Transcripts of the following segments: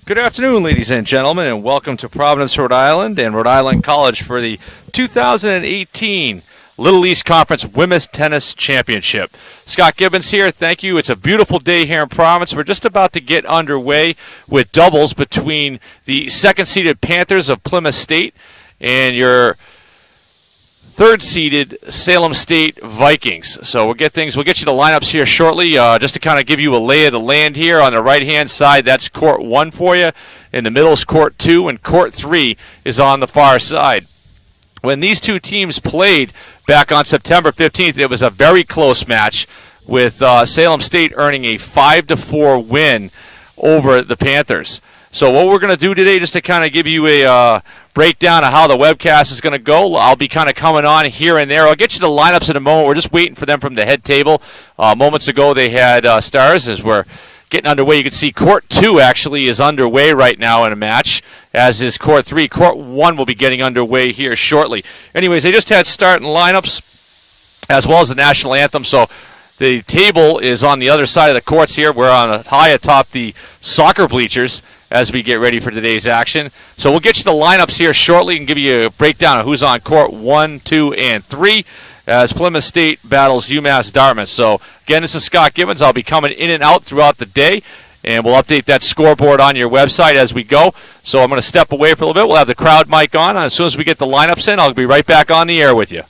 Good afternoon, ladies and gentlemen, and welcome to Providence, Rhode Island and Rhode Island College for the 2018 Little East Conference Women's Tennis Championship. Scott Gibbons here. Thank you. It's a beautiful day here in Providence. We're just about to get underway with doubles between the second-seeded Panthers of Plymouth State and your third-seeded Salem State Vikings. So we'll get you the lineups here shortly. Just to kind of give you a lay of the land here. On the right-hand side, that's court 1 for you. In the middle is court 2, and court 3 is on the far side. When these two teams played back on September 15th, it was a very close match, with Salem State earning a 5-4 win over the Panthers. So what we're going to do today, just to kind of give you a breakdown of how the webcast is going to go, I'll be kind of coming on here and there. I'll get you the lineups in a moment. We're just waiting for them from the head table. Moments ago they had stars. As we're getting underway, you can see court 2 actually is underway right now in a match, as is court 3. Court 1 will be getting underway here shortly. Anyways, they just had starting lineups as well as the national anthem. So the table is on the other side of the courts here. We're on high atop the soccer bleachers as we get ready for today's action. So we'll get you the lineups here shortly and give you a breakdown of who's on court 1, 2, and 3 as Plymouth State battles UMass Dartmouth. So again, this is Scott Gibbons. I'll be coming in and out throughout the day, and we'll update that scoreboard on your website as we go. So I'm going to step away for a little bit. We'll have the crowd mic on. As soon as we get the lineups in, I'll be right back on the air with you.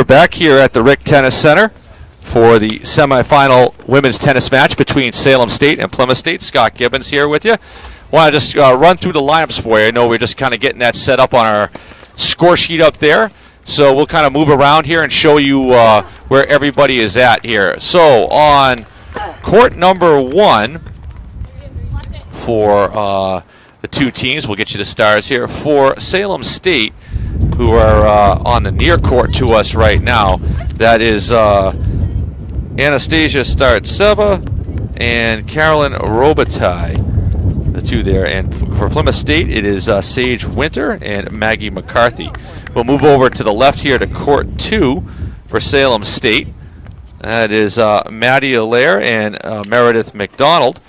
We're back here at the Rick Tennis Center for the semifinal women's tennis match between Salem State and Plymouth State. Scott Gibbons here with you. Want to just run through the lineups for you. I know we're just kind of getting that set up on our score sheet up there. So we'll kind of move around here and show you where everybody is at here. So on court number 1 for the two teams, we'll get you the stars here. For Salem State, who are on the near court to us right now, that is Anastasia Startseva and Carolyn Robitaille, the two there. And for Plymouth State, it is Sage Winter and Maggie McCarthy. We'll move over to the left here to court 2 for Salem State. That is Maddie Allaire and Meredith McDonald.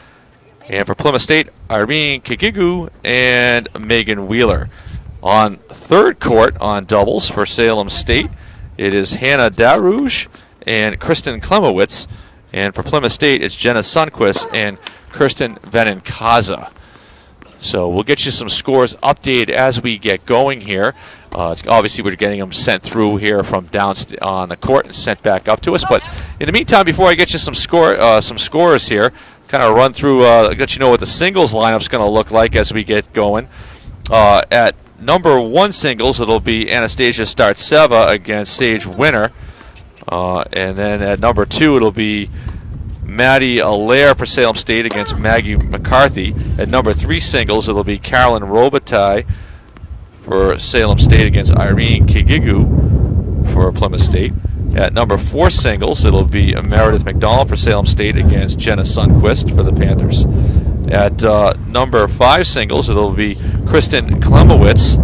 And for Plymouth State, Irene Kigigu and Megan Wheeler. On third court on doubles for Salem State, it is Hannah Darouge and Kristen Klemowitz. And for Plymouth State, it's Jenna Sundquist and Kirsten Venenkaza. So we'll get you some scores updated as we get going here. Obviously, we're getting them sent through here from down on the court and sent back up to us. But in the meantime, before I get you some scores here, kind of run through, let you know what the singles lineup's going to look like as we get going. At number 1 singles, it'll be Anastasia Startseva against Sage Winter. And then at number 2, it'll be Maddie Allaire for Salem State against Maggie McCarthy. At number 3 singles, it'll be Carolyn Robitaille for Salem State against Irene Kigigu for Plymouth State. At number 4 singles, it'll be Meredith McDonald for Salem State against Jenna Sundquist for the Panthers. At number 5 singles, it'll be Kristen Klemowitz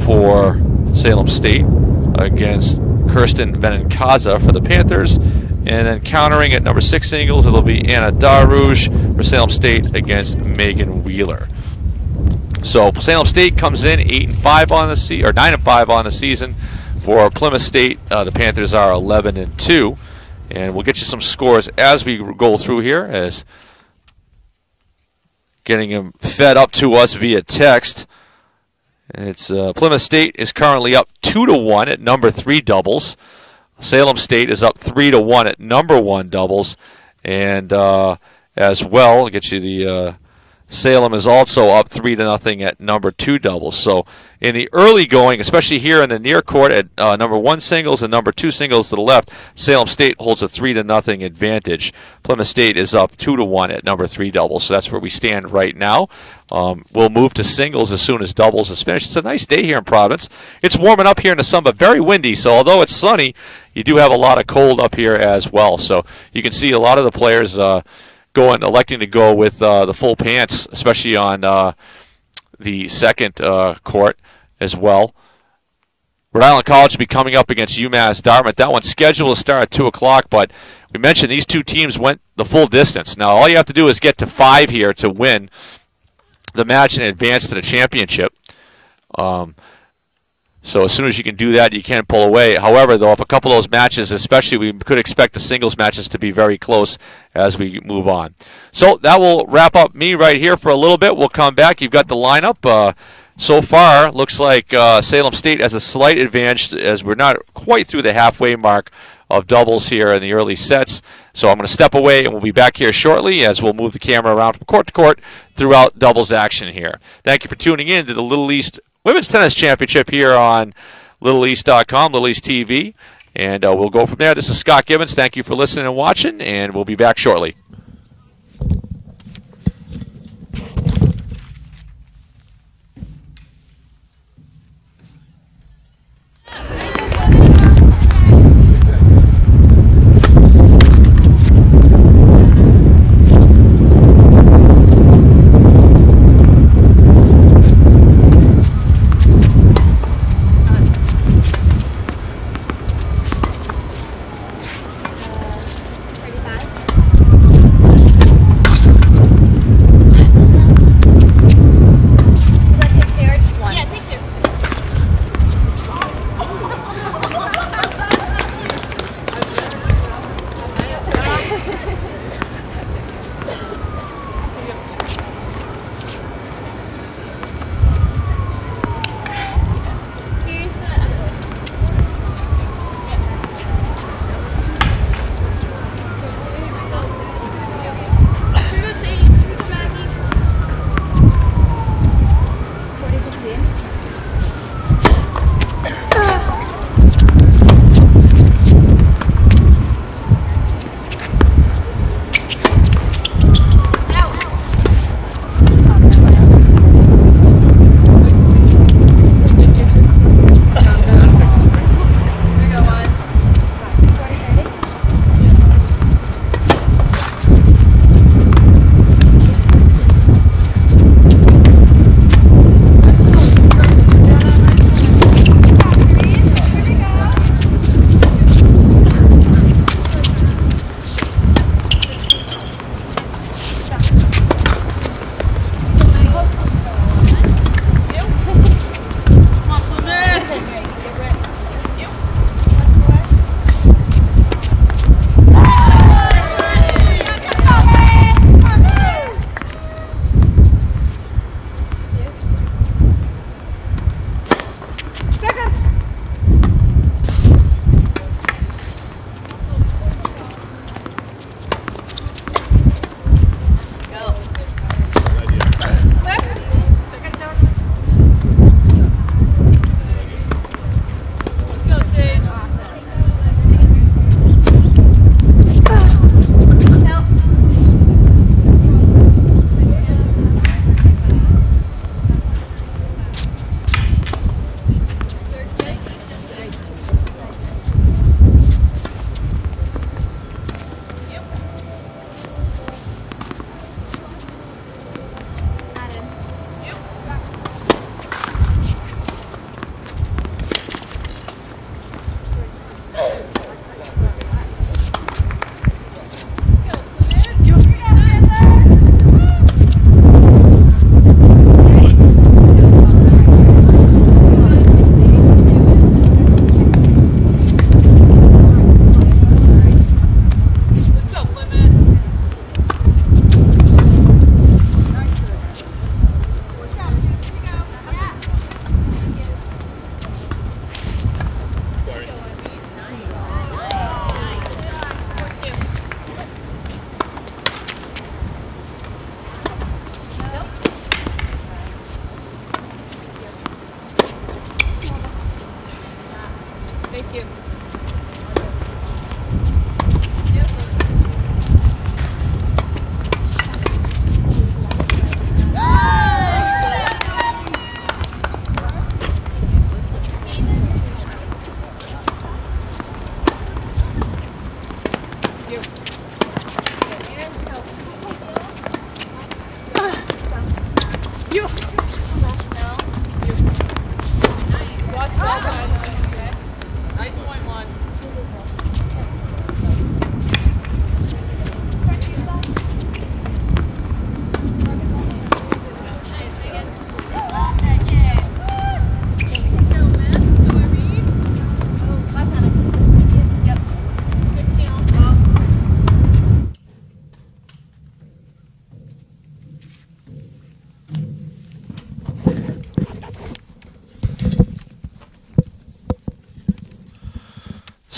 for Salem State against Kirsten Venenkaza for the Panthers. And then countering at number 6 singles, it'll be Anna Darouge for Salem State against Megan Wheeler. So Salem State comes in 8-5 on the or 9-5 on the season. For Plymouth State, the Panthers are 11-2, and we'll get you some scores as we go through here, as getting them fed up to us via text. It's Plymouth State is currently up 2-1 at number 3 doubles. Salem State is up 3-1 at number 1 doubles, and as well, I'll get you the Salem is also up 3-0 at number 2 doubles. So in the early going, especially here in the near court at number 1 singles and number 2 singles to the left, Salem State holds a 3-0 advantage. Plymouth State is up 2-1 at number 3 doubles. So that's where we stand right now. We'll move to singles as soon as doubles is finished. It's a nice day here in Providence. It's warming up here in the sun, but very windy. So although it's sunny, you do have a lot of cold up here as well. So you can see a lot of the players electing to go with the full pants, especially on the second court as well. Rhode Island College will be coming up against UMass Dartmouth. That one's scheduled to start at 2 o'clock, but we mentioned these two teams went the full distance. Now all you have to do is get to 5 here to win the match and advance to the championship. So as soon as you can do that, you can pull away. However, though, if a couple of those matches, especially, we could expect the singles matches to be very close as we move on. So that will wrap up me right here for a little bit. We'll come back. You've got the lineup. So far, looks like Salem State has a slight advantage as we're not quite through the halfway mark of doubles here in the early sets. So I'm going to step away, and we'll be back here shortly as we'll move the camera around from court to court throughout doubles action here. Thank you for tuning in to the Little East Women's Tennis Championship here on LittleEast.com, Little East TV, and we'll go from there. This is Scott Gibbons. Thank you for listening and watching, and we'll be back shortly.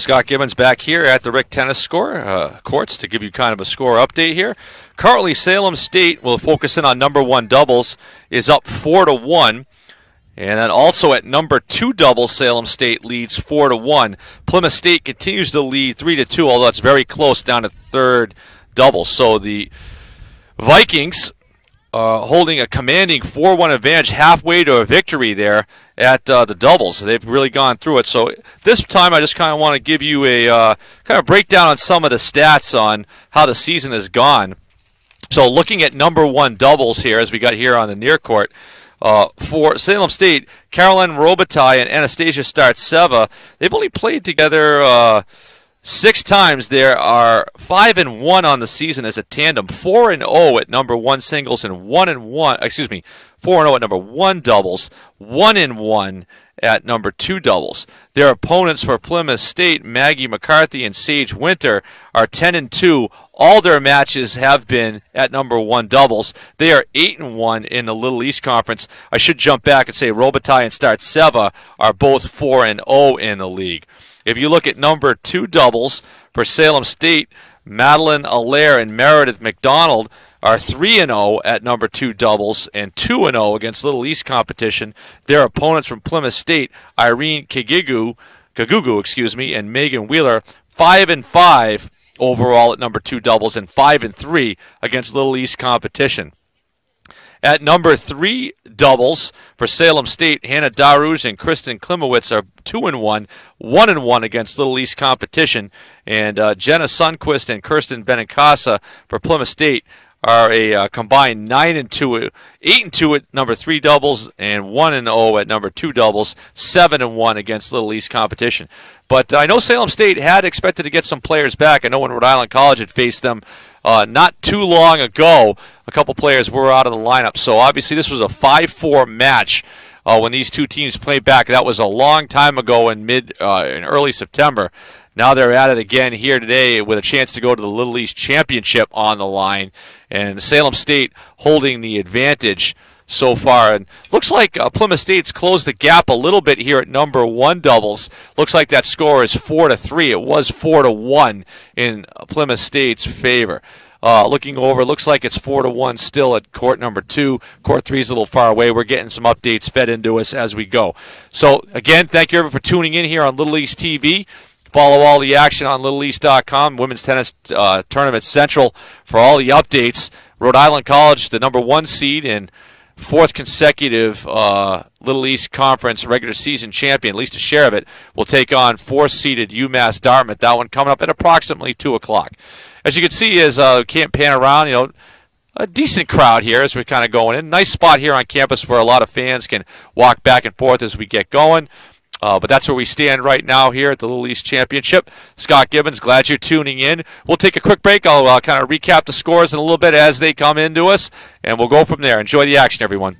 Scott Gibbons back here at the Rick Tennis courts to give you kind of a score update here. Currently, Salem State, will focus in on number 1 doubles, is up 4-1. And then also at number 2 doubles, Salem State leads 4-1. Plymouth State continues to lead 3-2, although it's very close down to third doubles. So the Vikings holding a commanding 4-1 advantage halfway to a victory there at the doubles. They've really gone through it. So this time I just kind of want to give you a kind of breakdown on some of the stats on how the season has gone. So looking at number 1 doubles here, as we got here on the near court, for Salem State, Caroline Robitaille and Anastasia Startseva, they've only played together 6 times. There are 5-1 on the season as a tandem, 4-0 at number 1 singles, and 4-0 at number 1 doubles, 1-1 at number 2 doubles. Their opponents for Plymouth State, Maggie McCarthy and Sage Winter, are 10-2. All their matches have been at number 1 doubles. They are 8-1 in the Little East Conference. I should jump back and say Robitaille and Startseva are both 4-0 in the league. If you look at number 2 doubles for Salem State, Madeline Allaire and Meredith McDonald are 3-0 at number 2 doubles and 2-0 against Little East competition. Their opponents from Plymouth State, Irene Kagugu, and Megan Wheeler, 5-5 overall at number 2 doubles and 5-3 against Little East competition. At number 3 doubles for Salem State, Hannah Daruj and Kristen Klimowitz are 2-1, 1-1 against Little East competition. And Jenna Sundquist and Kirsten Benincasa for Plymouth State are a combined 9-2, 8-2 at number 3 doubles and 1-0 at number 2 doubles, 7-1 against Little East competition. But I know Salem State had expected to get some players back. I know when Rhode Island College had faced them not too long ago, a couple players were out of the lineup. So obviously this was a 5-4 match when these two teams played back. That was a long time ago in early September. Now they're at it again here today with a chance to go to the Little East Championship on the line. And Salem State holding the advantage so far. And looks like Plymouth State's closed the gap a little bit here at number 1 doubles. Looks like that score is 4-3. It was 4-1 in Plymouth State's favor. Looking over, looks like it's 4-1 still at court number 2. Court 3 is a little far away. We're getting some updates fed into us as we go. So, again, thank you everyone for tuning in here on Little East TV. Follow all the action on LittleEast.com, Women's Tennis Tournament Central for all the updates. Rhode Island College, the number 1 seed and 4th consecutive Little East Conference regular season champion, at least a share of it, will take on 4th-seeded UMass Dartmouth. That one coming up at approximately 2 o'clock. As you can see, as we can't pan around, a decent crowd here as we're kind of going in. Nice spot here on campus where a lot of fans can walk back and forth as we get going. But that's where we stand right now here at the Little East Championship. Scott Gibbons, glad you're tuning in. We'll take a quick break. I'll kind of recap the scores in a little bit as they come into us, and we'll go from there. Enjoy the action, everyone.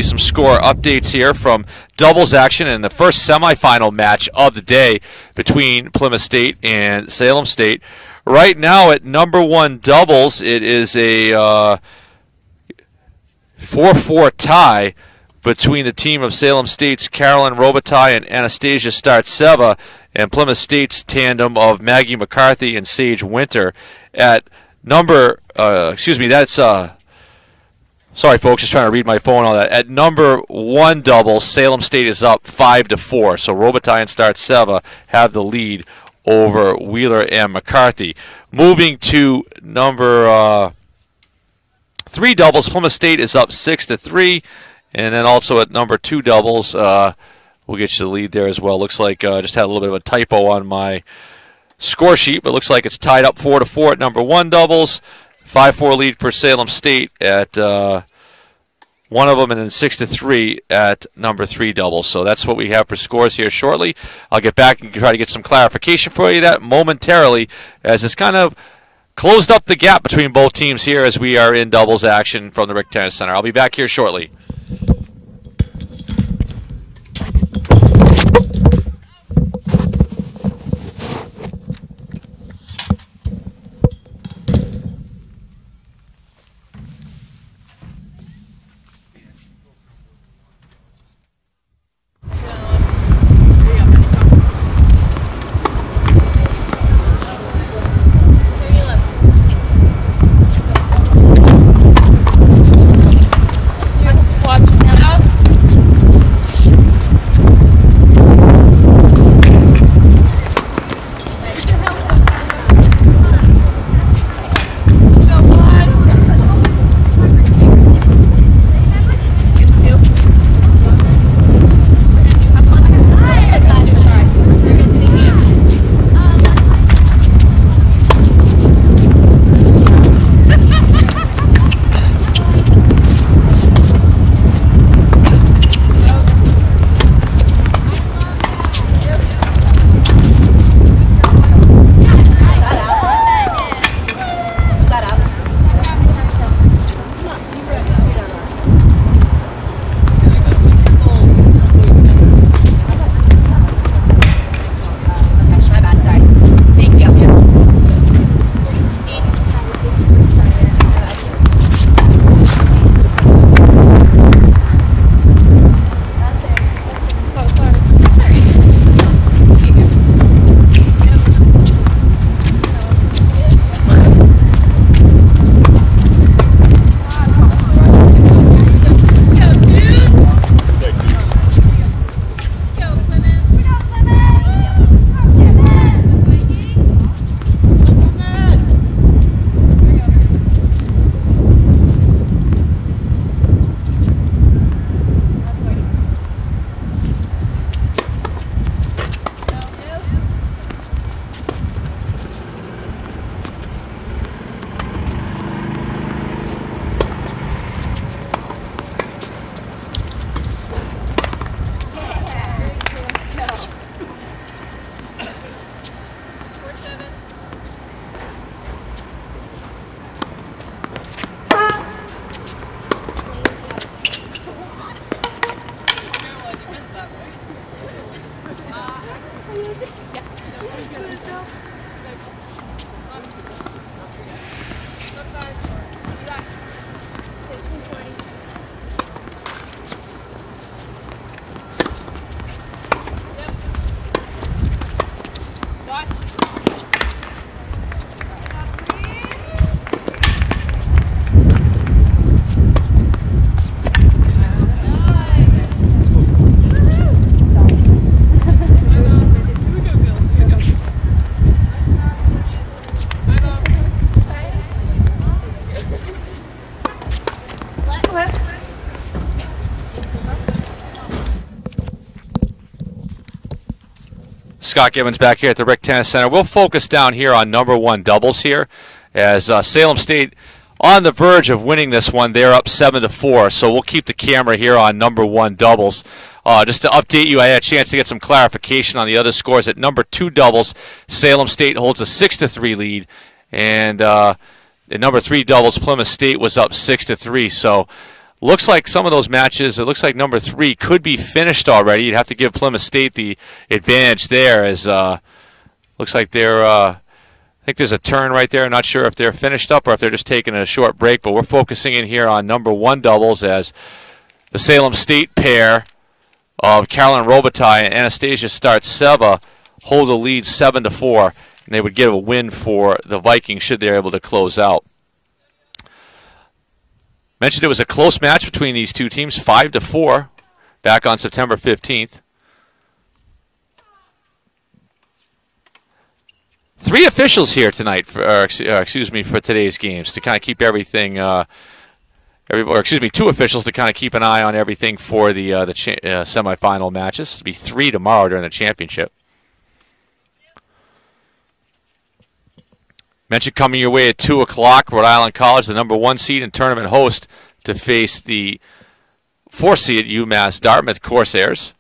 some score updates here from doubles action in the first semifinal match of the day between Plymouth State and Salem State. Right now at #1 doubles, it is a 4-4 tie between the team of Salem State's Carolyn Robitaille and Anastasia Startseva and Plymouth State's tandem of Maggie McCarthy and Sage Winter. At sorry folks, just trying to read my phone on that. At #1 doubles, Salem State is up 5-4, so Robitaille and Startseva have the lead over Wheeler and McCarthy. Moving to #3 doubles, Plymouth State is up 6-3, and then also at #2 doubles, we'll get you the lead there as well. Looks like just had a little bit of a typo on my score sheet, but looks like it's tied up 4-4 at #1 doubles. 5-4 lead for Salem State at one of them, and then 6-3 at #3 doubles. So that's what we have for scores here shortly. I'll get back and try to get some clarification for you that momentarily, as it's kind of closed up the gap between both teams here as we are in doubles action from the Rhode Tennis Center. I'll be back here shortly. Scott Gibbons back here at the Rhode Tennis Center. We'll focus down here on #1 doubles here, as Salem State on the verge of winning this one. They're up 7-4, so we'll keep the camera here on #1 doubles. Just to update you, I had a chance to get some clarification on the other scores. At #2 doubles, Salem State holds a 6-3 lead, and at #3 doubles, Plymouth State was up 6-3. So looks like some of those matches, it looks like number 3 could be finished already. You'd have to give Plymouth State the advantage there, as looks like they're, I think there's a turn right there. I'm not sure if they're finished up or if they're just taking a short break, but we're focusing in here on number 1 doubles as the Salem State pair of Carolyn Robitaille and Anastasia Startseva hold the lead 7-4, and they would get a win for the Vikings should they're able to close out. Mentioned it was a close match between these two teams, 5-4, back on September 15th. 3 officials here tonight, for today's games to kind of keep everything. 2 officials to kind of keep an eye on everything for the semifinal matches. It'll be 3 tomorrow during the championship. Mentioned coming your way at 2 o'clock, Rhode Island College, the number 1 seed and tournament host, to face the 4 seed UMass Dartmouth Corsairs.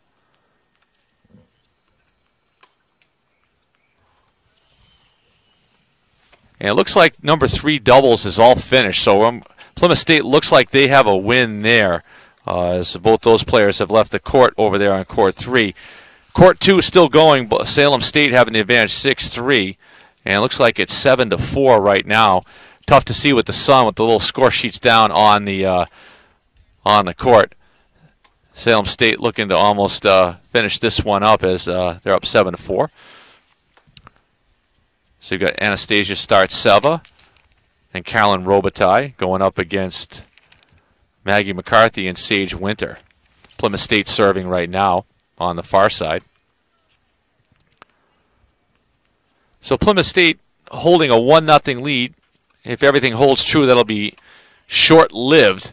And it looks like number 3 doubles is all finished, so Plymouth State looks like they have a win there, as both those players have left the court over there on court 3. Court 2 is still going, but Salem State having the advantage 6-3. And it looks like it's 7-4 right now. Tough to see with the sun, with the little score sheets down on the court. Salem State looking to almost finish this one up as they're up 7-4. So you've got Anastasia Startseva and Carolyn Robitaille going up against Maggie McCarthy and Sage Winter. Plymouth State serving right now on the far side. So Plymouth State holding a 1-0 lead. If everything holds true, that'll be short-lived,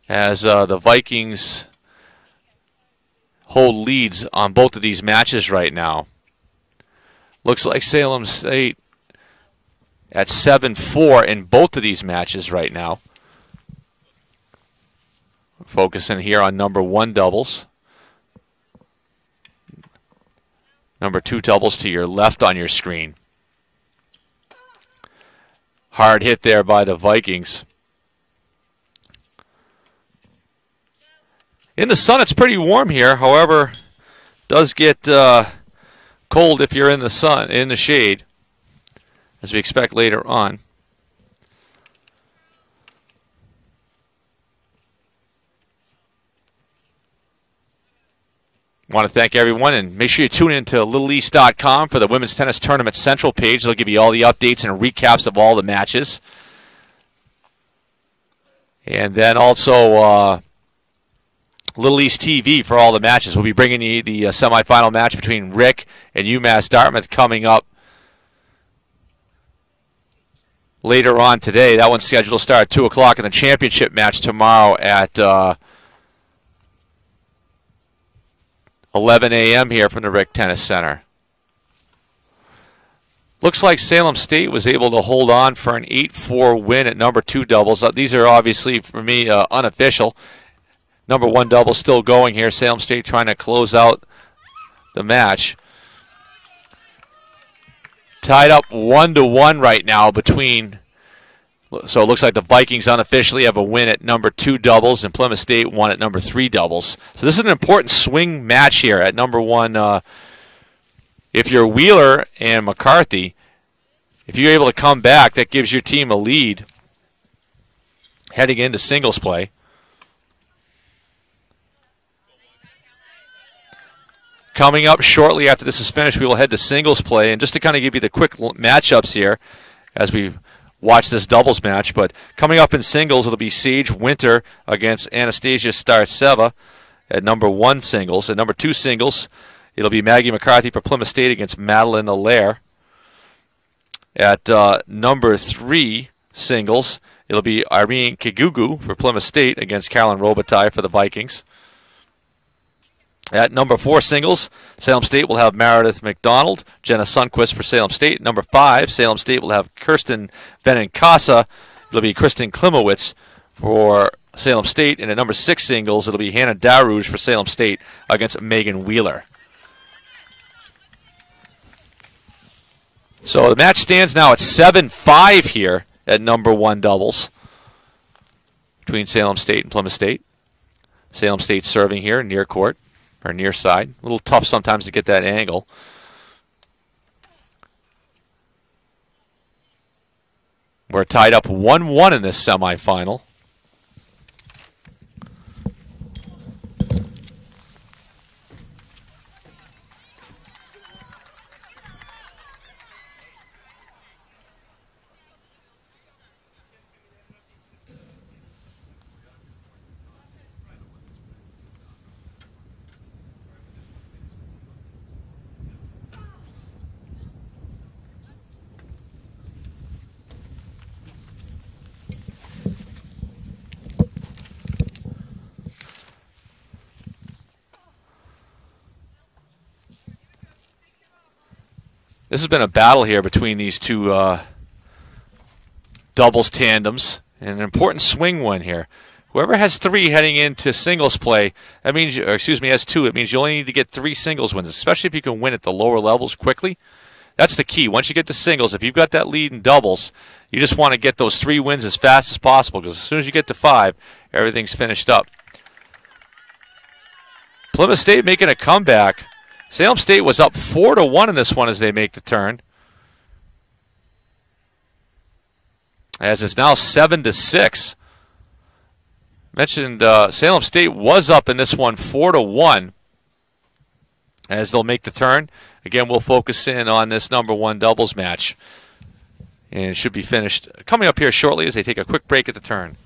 as the Vikings hold leads on both of these matches right now. Looks like Salem State at 7-4 in both of these matches right now. Focusing here on number 1 doubles. Number 2 doubles to your left on your screen. Hard hit there by the Vikings. In the sun, it's pretty warm here. However, does get cold if you're in the sun, in the shade, as we expect later on. Want to thank everyone, and make sure you tune in to LittleEast.com for the Women's Tennis Tournament Central page. They'll give you all the updates and recaps of all the matches. And then also Little East TV for all the matches. We'll be bringing you the semifinal match between Rick and UMass Dartmouth coming up later on today. That one's scheduled to start at 2 o'clock, and the championship match tomorrow at 11 a.m. here from the Rick Tennis Center. Looks like Salem State was able to hold on for an 8-4 win at number 2 doubles. These are obviously, for me, unofficial. Number 1 double still going here. Salem State trying to close out the match. Tied up 1-1 right now between. So it looks like the Vikings unofficially have a win at number 2 doubles, and Plymouth State won at number 3 doubles. So this is an important swing match here at number 1. If you're Wheeler and McCarthy, if you're able to come back, that gives your team a lead heading into singles play. Coming up shortly after this is finished, we will head to singles play. And just to kind of give you the quick matchups here as we watch this doubles match, but coming up in singles, it'll be Sage Winter against Anastasia Startseva at number 1 singles. At number 2 singles, it'll be Maggie McCarthy for Plymouth State against Madeline Allaire. At number 3 singles, it'll be Irene Kigugu for Plymouth State against Carolyn Robitaille for the Vikings. At number 4 singles, Salem State will have Meredith McDonald, Jenna Sundquist for Salem State. Number 5, Salem State will have Kirsten Benincasa. It'll be Kristen Klimowitz for Salem State. And at number 6 singles, it'll be Hannah Darouge for Salem State against Megan Wheeler. So the match stands now at 7-5 here at number 1 doubles. between Salem State and Plymouth State. Salem State serving here near court, or near side. A little tough sometimes to get that angle. We're tied up 1-1 in this semifinal. This has been a battle here between these two doubles tandems, and an important swing one here. Whoever has 3 heading into singles play, that means, or excuse me, has 2, it means you only need to get 3 singles wins, especially if you can win at the lower levels quickly. That's the key. Once you get to singles, if you've got that lead in doubles, you just want to get those 3 wins as fast as possible, because as soon as you get to 5, everything's finished up. Plymouth State making a comeback. Salem State was up 4-1 in this one as they make the turn. As it's now 7-6. Mentioned Salem State was up in this one 4-1 as they'll make the turn. Again, we'll focus in on this #1 doubles match. And it should be finished coming up here shortly as they take a quick break at the turn.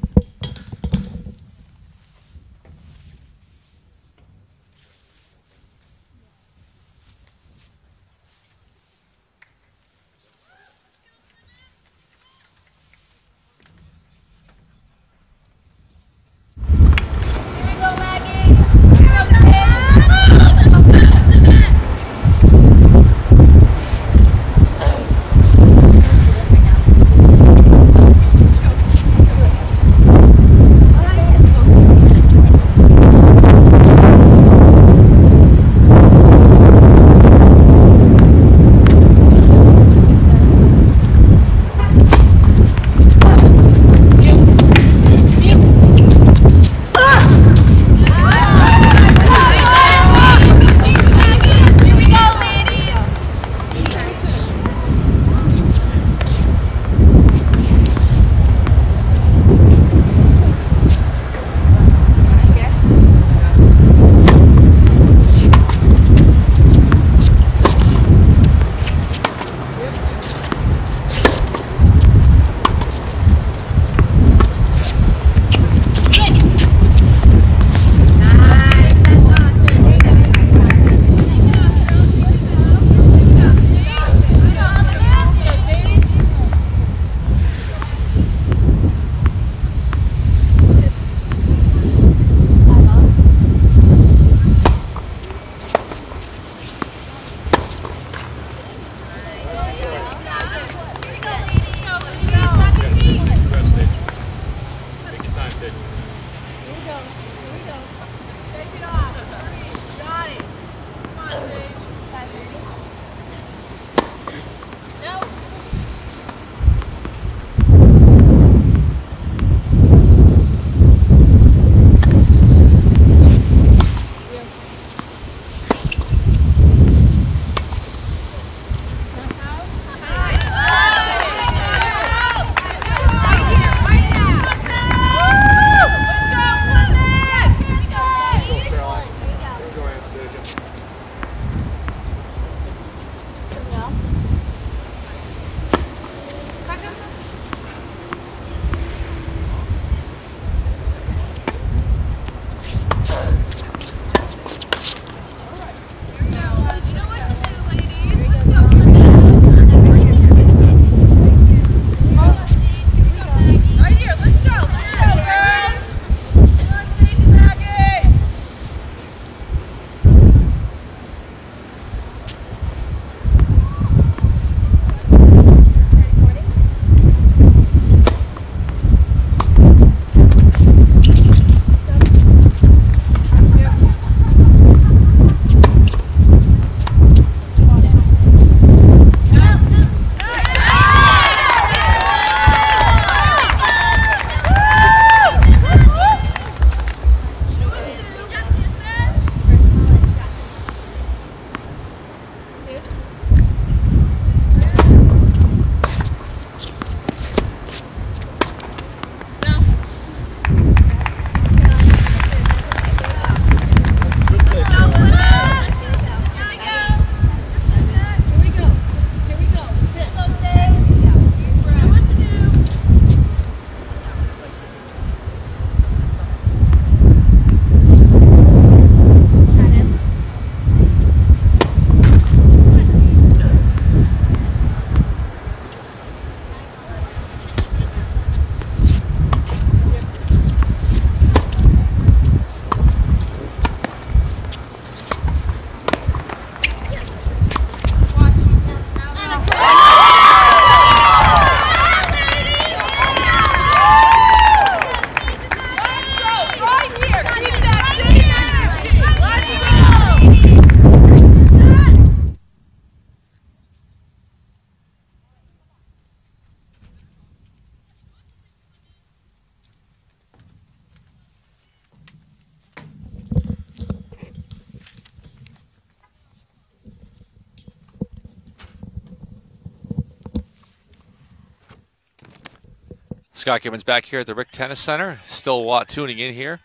Scott Gibbons back here at the Rick Tennis Center. Still tuning in here,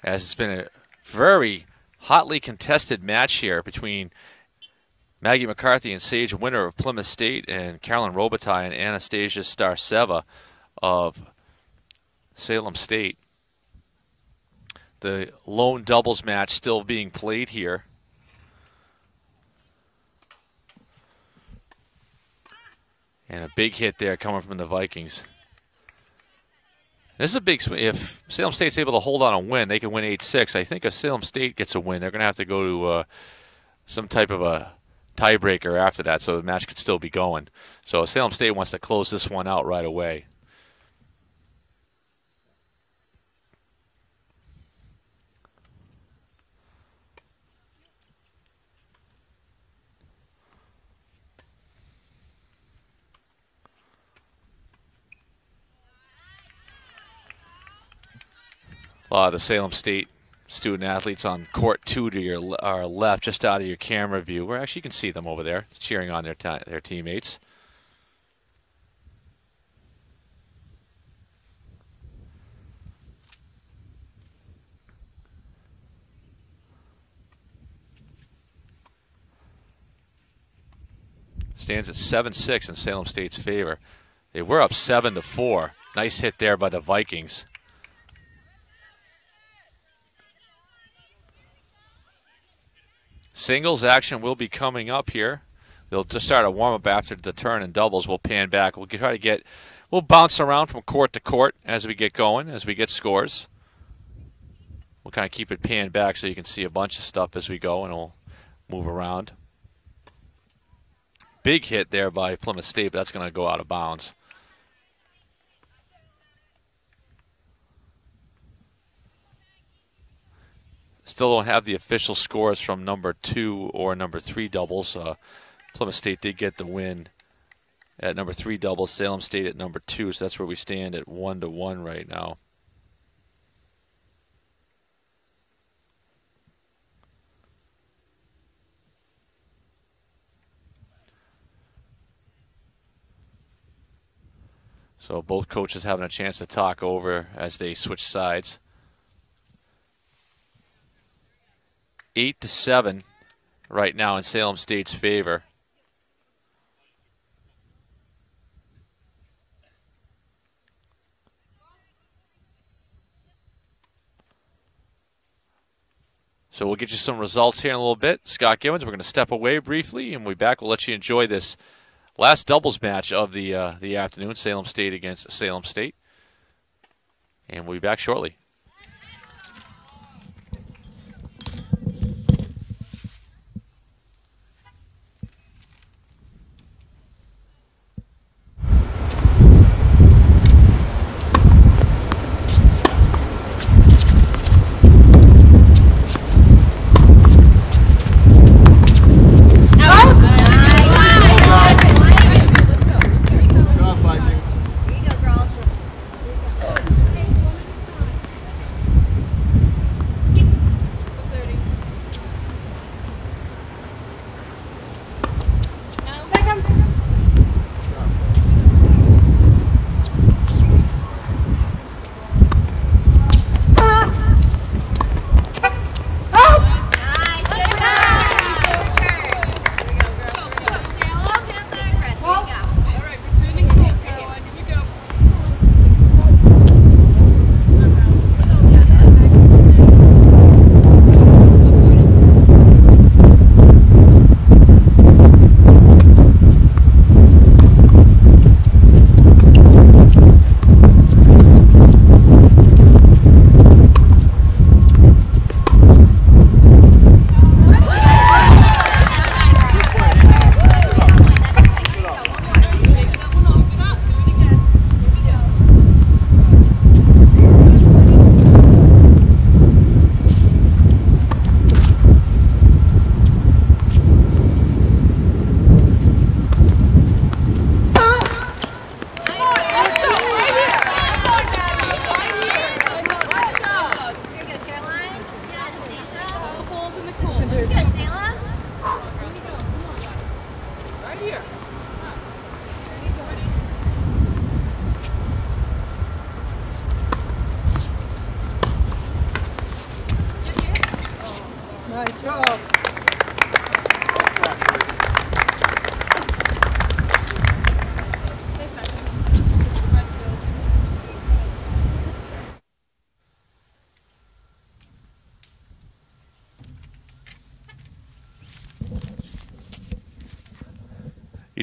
as it's been a very hotly contested match here between Maggie McCarthy and Sage Winter of Plymouth State and Carolyn Robitaille and Anastasia Starseva of Salem State. The lone doubles match still being played here. And a big hit there coming from the Vikings. This is a big swing. If Salem State's able to hold on and win, they can win 8-6. I think if Salem State gets a win, they're going to have to go to some type of a tiebreaker after that, so the match could still be going. So Salem State wants to close this one out right away. A lot of the Salem State student athletes on court 2 to our left, just out of your camera view. Where actually you can see them over there cheering on their teammates. Stands at 7-6 in Salem State's favor. They were up 7-4. Nice hit there by the Vikings. Singles action will be coming up here. They'll just start a warm-up after the turn, and doubles will pan back. We'll bounce around from court to court as we get going, as we get scores. We'll kind of keep it panned back so you can see a bunch of stuff as we go, and we'll move around. Big hit there by Plymouth State, but that's going to go out of bounds. Still don't have the official scores from number 2 or number 3 doubles. Plymouth State did get the win at number 3 doubles. Salem State at number 2, so that's where we stand at 1-1 right now. So both coaches having a chance to talk over as they switch sides. 8-7 right now in Salem State's favor. So we'll get you some results here in a little bit. Scott Gibbons, we're going to step away briefly, and we'll be back. We'll let you enjoy this last doubles match of the afternoon, Salem State against Salem State. And we'll be back shortly.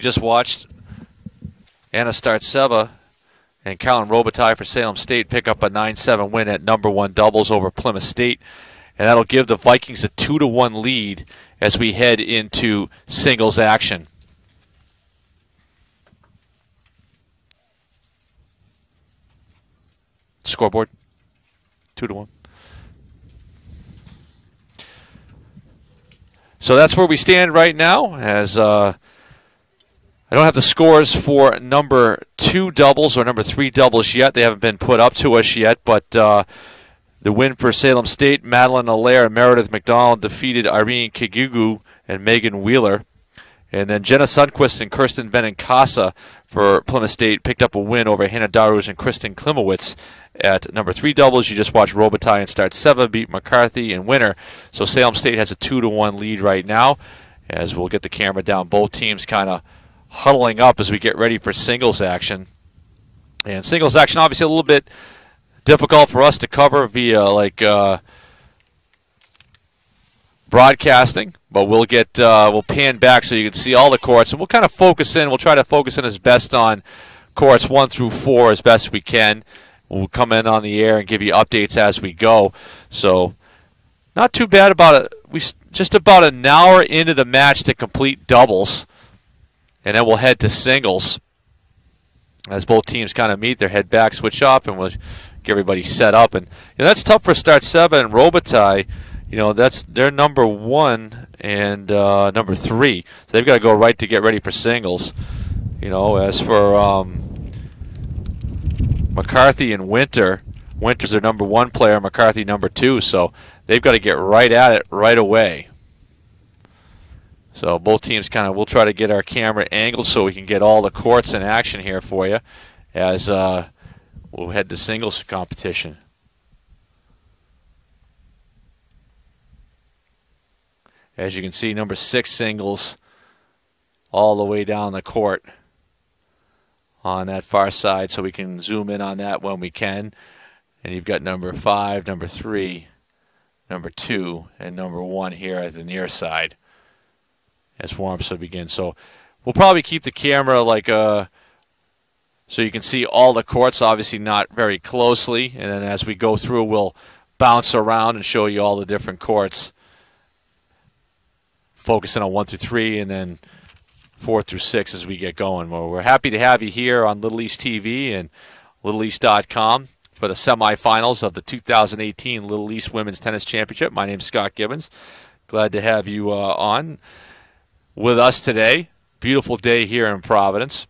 just watched Anna Startseva and Carolyn Robitaille for Salem State pick up a 9-7 win at #1 doubles over Plymouth State. And that'll give the Vikings a 2-1 lead as we head into singles action. Scoreboard, 2-1. So that's where we stand right now, as I don't have the scores for number 2 doubles or number 3 doubles yet. They haven't been put up to us yet, but the win for Salem State, Madeline Allaire and Meredith McDonald defeated Irene Kigugu and Megan Wheeler. And then Jenna Sundquist and Kirsten Benincasa for Plymouth State picked up a win over Hannah Daruj and Kristen Klimowitz. At number 3 doubles, you just watched Robitaille and Startseva beat McCarthy and Winter. So Salem State has a 2-1 lead right now, as we'll get the camera down. Both teams kind of huddling up as we get ready for singles action. And singles action, obviously a little bit difficult for us to cover via broadcasting, but we'll pan back so you can see all the courts, and we'll kind of focus in. We'll try to focus in as best on courts 1 through 4 as best we can. We'll come in on the air and give you updates as we go. So not too bad about it. We just about an hour into the match to complete doubles, and then we'll head to singles as both teams kind of meet. Their head back, switch up, and we'll get everybody set up. And that's tough for Startseva and Robitaille. They're number 1 and number 3, so they've got to go right to get ready for singles. As for McCarthy and Winter's their number 1 player, McCarthy number 2, so they've got to get right at it right away. So both teams we'll try to get our camera angled so we can get all the courts in action here for you as we'll head to singles competition. As you can see, number 6 singles all the way down the court on that far side, so we can zoom in on that when we can. And you've got number 5, number 3, number 2, and number 1 here at the near side as warm-ups will begin. So we'll probably keep the camera so you can see all the courts, obviously not very closely, and then as we go through we'll bounce around and show you all the different courts, focusing on 1 through 3 and then 4 through 6 as we get going. Well, we're happy to have you here on Little East TV and LittleEast.com for the semifinals of the 2018 Little East Women's Tennis Championship. My name is Scott Gibbons. Glad to have you on with us today. Beautiful day here in Providence,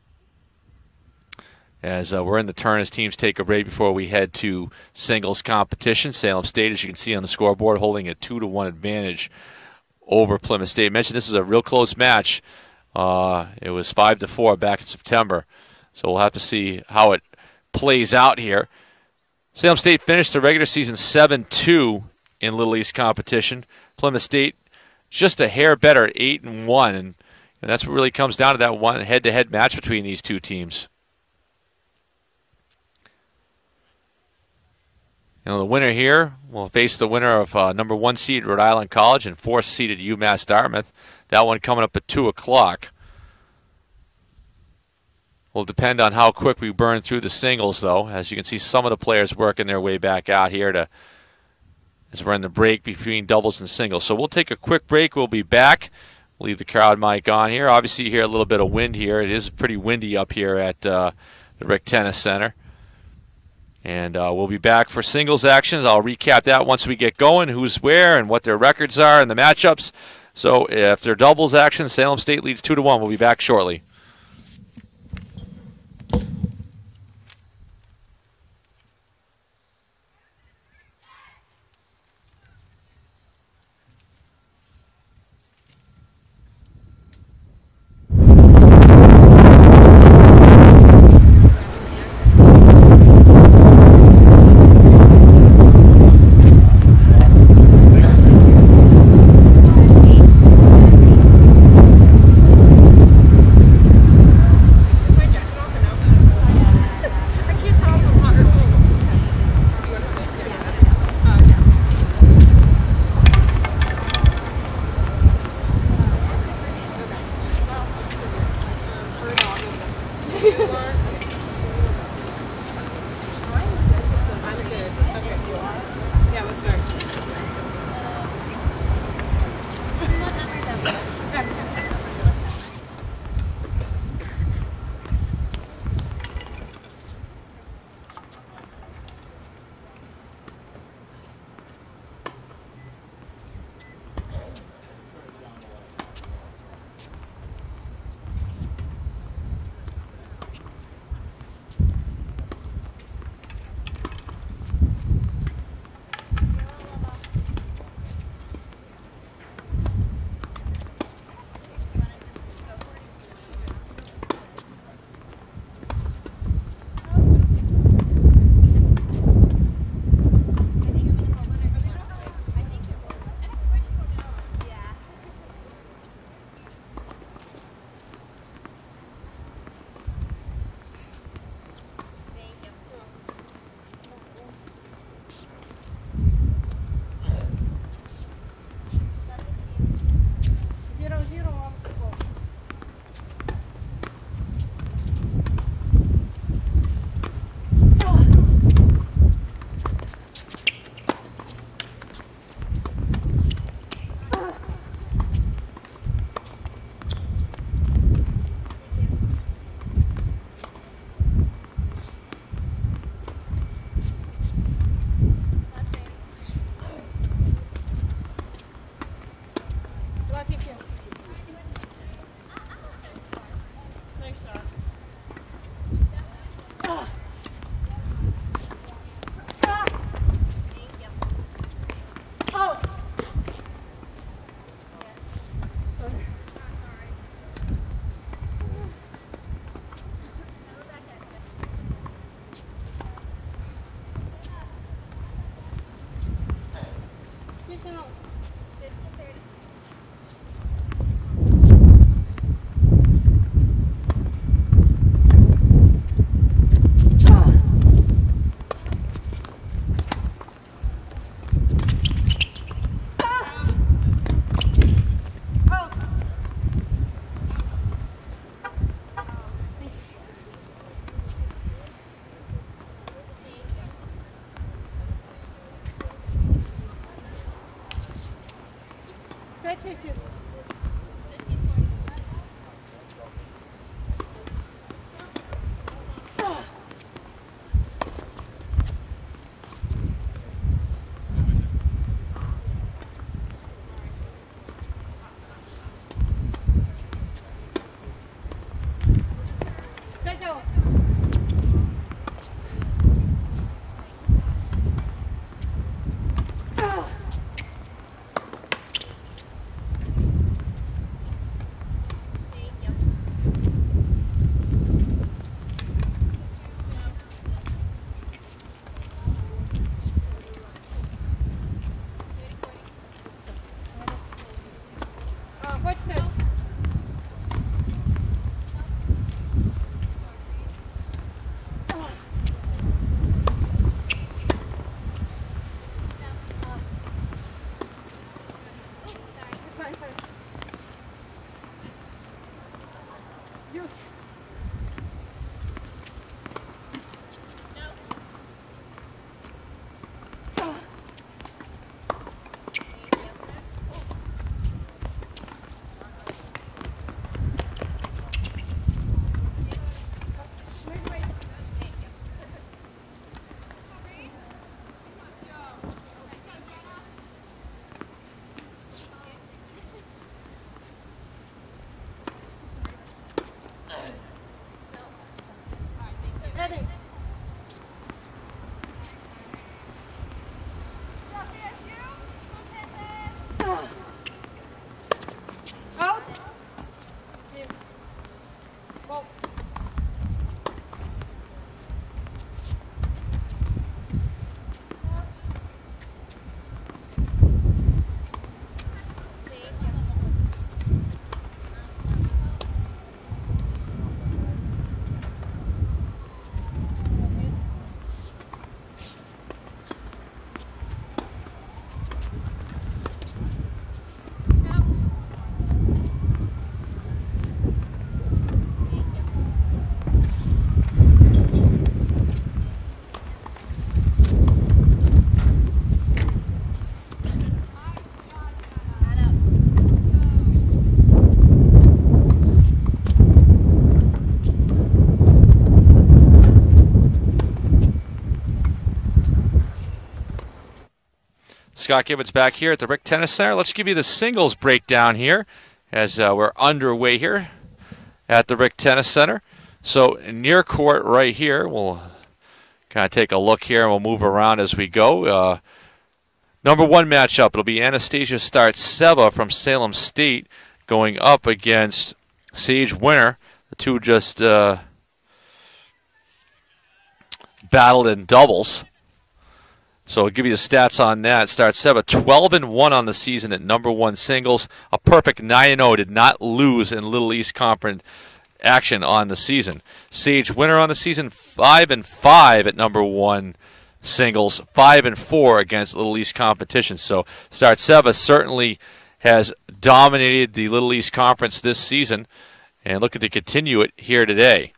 as we're in the turn as teams take a break before we head to singles competition. Salem State, as you can see on the scoreboard, holding a 2-1 advantage over Plymouth State. I mentioned this was a real close match. It was 5-4 back in September, so we'll have to see how it plays out here. Salem State finished the regular season 7-2 in Little East competition. Plymouth State just a hair better at 8-1, and that's what really comes down to that one head-to-head match between these two teams. The winner here will face the winner of number 1 seed Rhode Island College and 4th seeded UMass Dartmouth. That one coming up at 2 o'clock. Will depend on how quick we burn through the singles, though. As you can see, some of the players working their way back out here as we're in the break between doubles and singles. So we'll take a quick break. We'll be back. We'll leave the crowd mic on here. Obviously, you hear a little bit of wind here. It is pretty windy up here at the Rick Tennis Center. And we'll be back for singles actions. I'll recap that once we get going, who's where and what their records are and the matchups. So if they're doubles action, Salem State leads 2-1. We'll be back shortly. Nice shot. Oh! Back 15. Back down. What's that? Fine. You. Ready. Out. Ball. Scott Gibbons back here at the Rick Tennis Center. Let's give you the singles breakdown here as we're underway here at the Rick Tennis Center. So near court right here, we'll kind of take a look here and we'll move around as we go. Number one matchup, it'll be Anastasia Startseva from Salem State going up against Sage Winter. The two just battled in doubles. So I'll give you the stats on that. Startseva 12-1 on the season at number one singles. A perfect 9-0. Did not lose in Little East Conference action on the season. Sage Winter on the season 5-5 at number one singles. 5-4 against Little East competition. So Startseva certainly has dominated the Little East Conference this season and looking to continue it here today.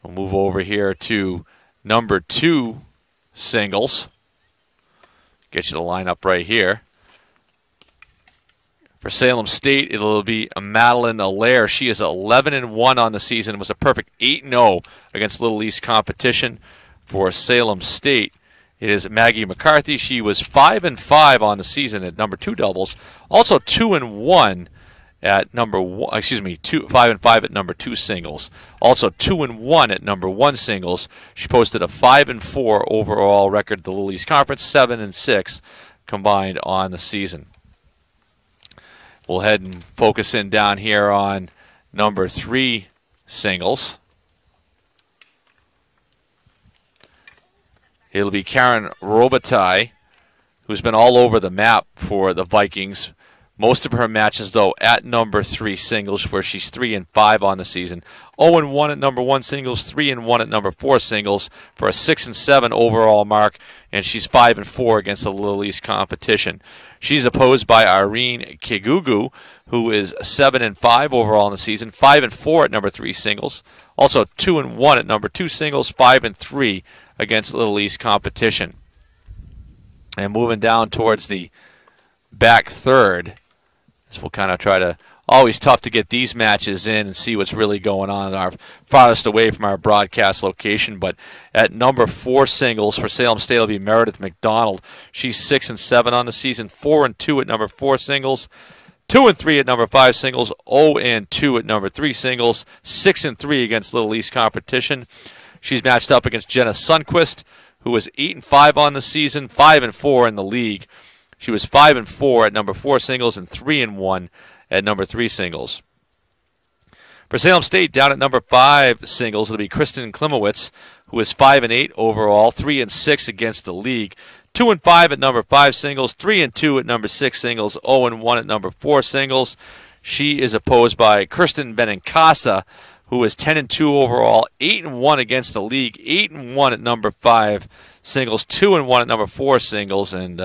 We'll move over here to number two singles. Get you the lineup right here. For Salem State, it'll be Madeline Allaire. She is 11-1 on the season. It was a perfect 8-0 against Little East competition for Salem State. It is Maggie McCarthy. She was 5-5 on the season at number 2 doubles. Also 2-1 at number 1. 5-5 at number 2 singles. Also 2-1 at number 1 singles. She posted a 5-4 overall record at the Little East Conference, 7-6 combined on the season. We'll head and focus in down here on number 3 singles. It'll be Karen Robitaille, who's been all over the map for the Vikings. Most of her matches, though, at number 3 singles, where she's 3-5 on the season. 0-1 at number 1 singles, 3-1 at number 4 singles for a 6-7 overall mark, and she's 5-4 against the Little East competition. She's opposed by Irene Kigugu, who is 7-5 overall in the season, 5-4 at number 3 singles. Also 2-1 at number 2 singles, 5-3 against Little East competition. And moving down towards the back third, as we'll kind of try to, always tough to get these matches in and see what's really going on. Our farthest away from our broadcast location, but at number 4 singles for Salem State will be Meredith McDonald. She's 6-7 on the season, 4-2 at number 4 singles, 2-3 at number 5 singles, 0-2 at number 3 singles, 6-3 against Little East competition. She's matched up against Jenna Sundquist, who was 8-5 on the season, 5-4 in the league. She was 5-4 at number 4 singles and 3-1 at number 3 singles. For Salem State, down at number 5 singles, it'll be Kristen Klimowitz, who is 5-8 overall, 3-6 against the league. 2-5 at number 5 singles, 3-2 at number 6 singles, 0-1 at number 4 singles. She is opposed by Kirsten Benincasa, who is 10-2 overall, 8-1 against the league, 8-1 at number 5 singles, 2-1 at number 4 singles, and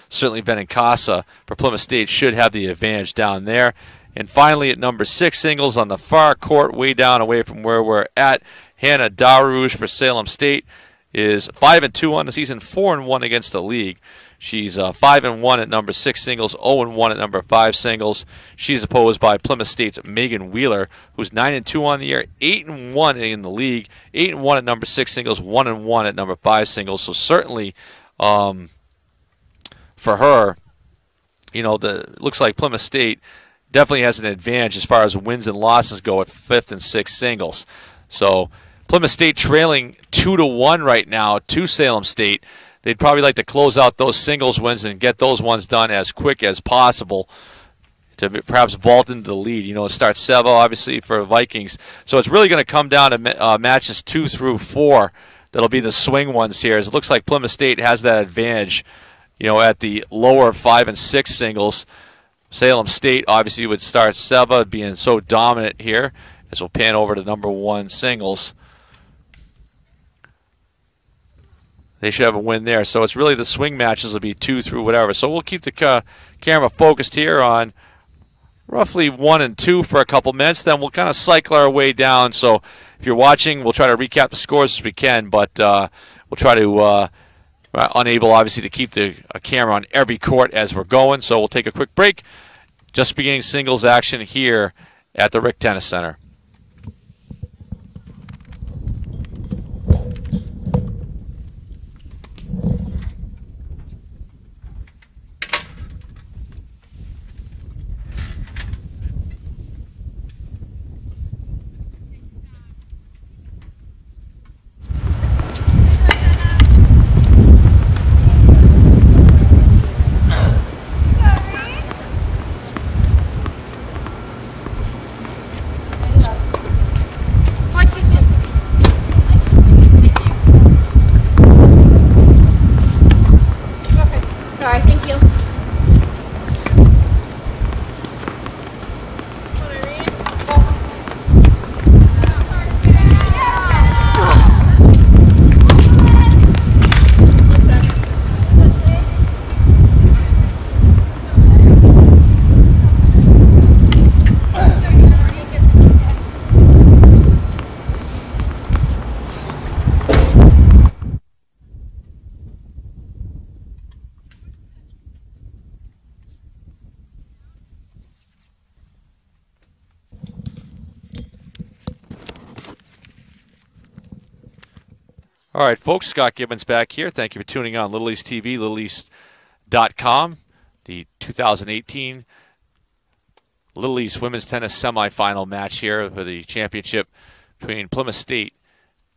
certainly Benincasa for Plymouth State should have the advantage down there. And finally, at number 6 singles on the far court, way down away from where we're at, Hannah Darouge for Salem State is 5-2 on the season, 4-1 against the league. She's 5-1 at number 6 singles, 0-1 at number 5 singles. She's opposed by Plymouth State's Megan Wheeler, who's 9-2 on the year, 8-1 in the league, 8-1 at number 6 singles, 1-1 at number 5 singles. So certainly, for her, you know, looks like Plymouth State definitely has an advantage as far as wins and losses go at 5th and 6th singles. So Plymouth State trailing 2-1 right now to Salem State. They'd probably like to close out those singles wins and get those ones done as quick as possible to perhaps vault into the lead. You know, it starts 7 obviously for Vikings. So it's really going to come down to matches 2 through 4 that'll be the swing ones here. As it looks like Plymouth State has that advantage, you know, at the lower 5 and 6 singles. Salem State obviously would start 7 being so dominant here, as we'll pan over to number 1 singles. They should have a win there. So it's really the swing matches will be 2 through whatever. So we'll keep the camera focused here on roughly 1 and 2 for a couple minutes. Then we'll kind of cycle our way down. So if you're watching, we'll try to recap the scores as we can. But we'll try to, unable obviously to keep the camera on every court as we're going. So we'll take a quick break. Just beginning singles action here at the Rick Tennis Center. All right, folks, Scott Gibbons back here. Thank you for tuning on Little East TV, littleeast.com. The 2018 Little East Women's Tennis Semifinal match here for the championship between Plymouth State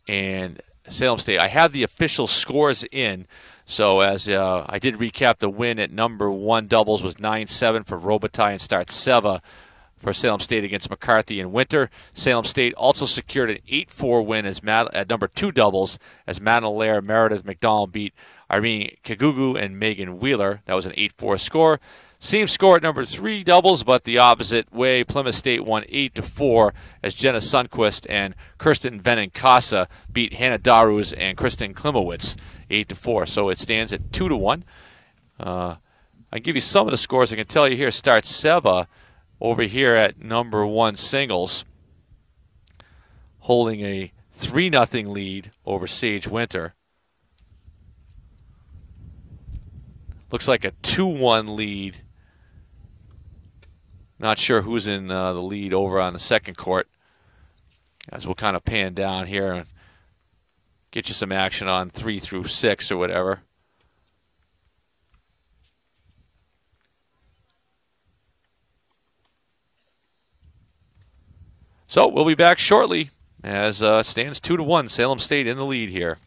and Salem State. I have the official scores in. So as I did recap, the win at number 1 doubles was 9-7 for Rhode and Startseva for Salem State against McCarthy and Winter. Salem State also secured an 8-4 win at number 2 doubles as Madeline Lair, Meredith McDonald beat Irene Kagugu and Megan Wheeler. That was an 8-4 score. Same score at number 3 doubles, but the opposite way. Plymouth State won 8-4 as Jenna Sundquist and Kirsten Benincasa beat Hannah Daruz and Kristen Klimowitz 8-4. So it stands at 2-1. I give you some of the scores. I can tell you here. Startseva over here at number 1 singles, holding a 3-0 lead over Sage Winter. Looks like a 2-1 lead. Not sure who's in the lead over on the second court. As we'll kind of pan down here and get you some action on 3 through 6 or whatever. So we'll be back shortly as it stands 2-1. Salem State in the lead here.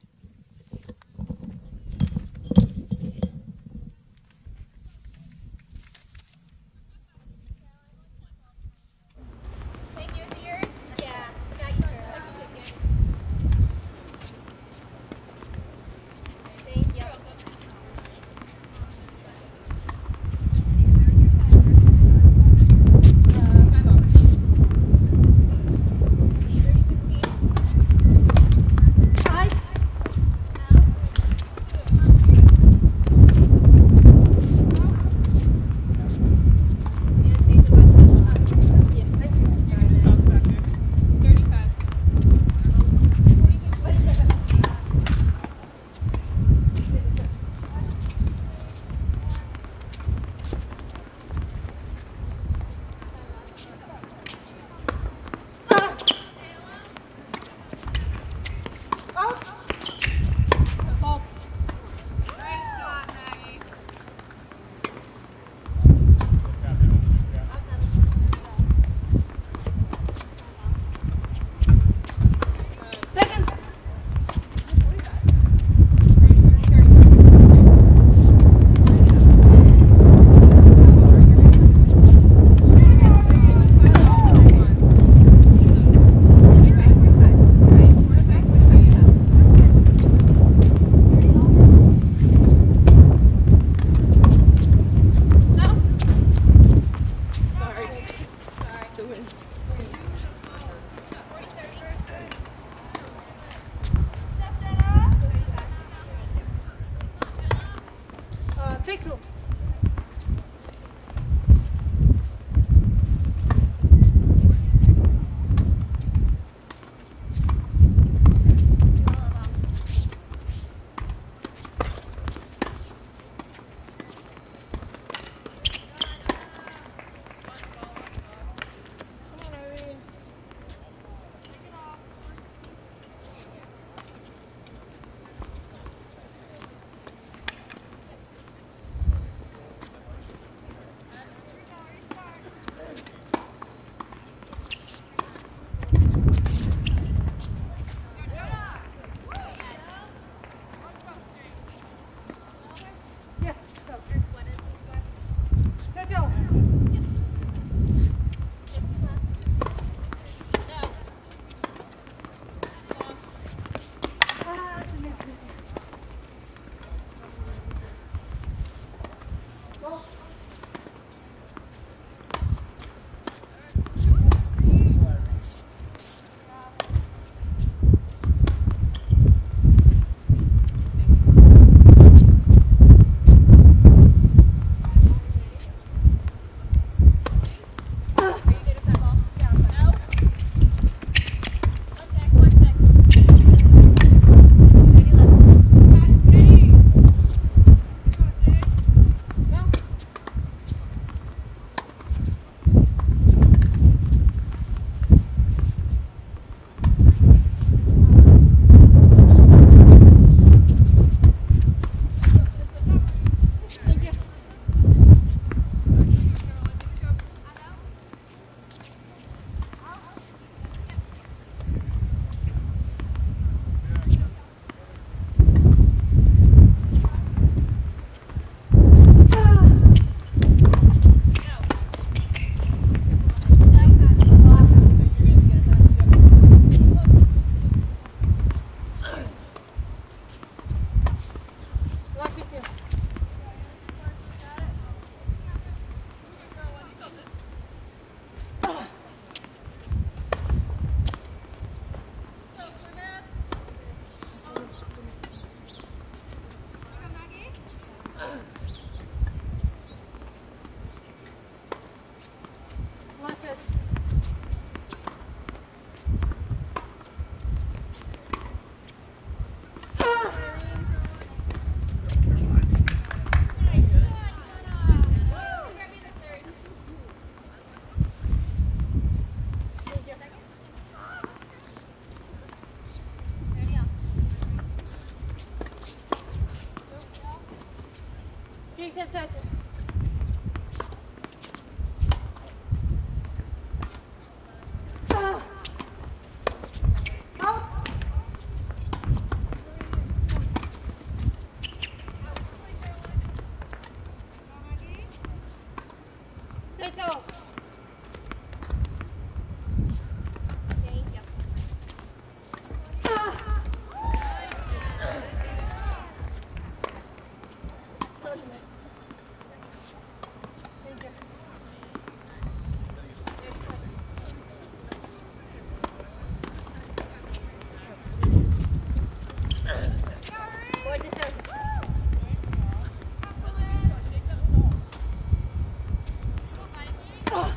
I'm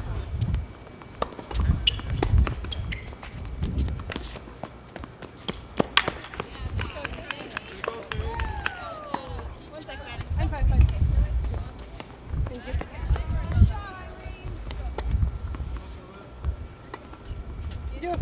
fine. Thank you. Yes.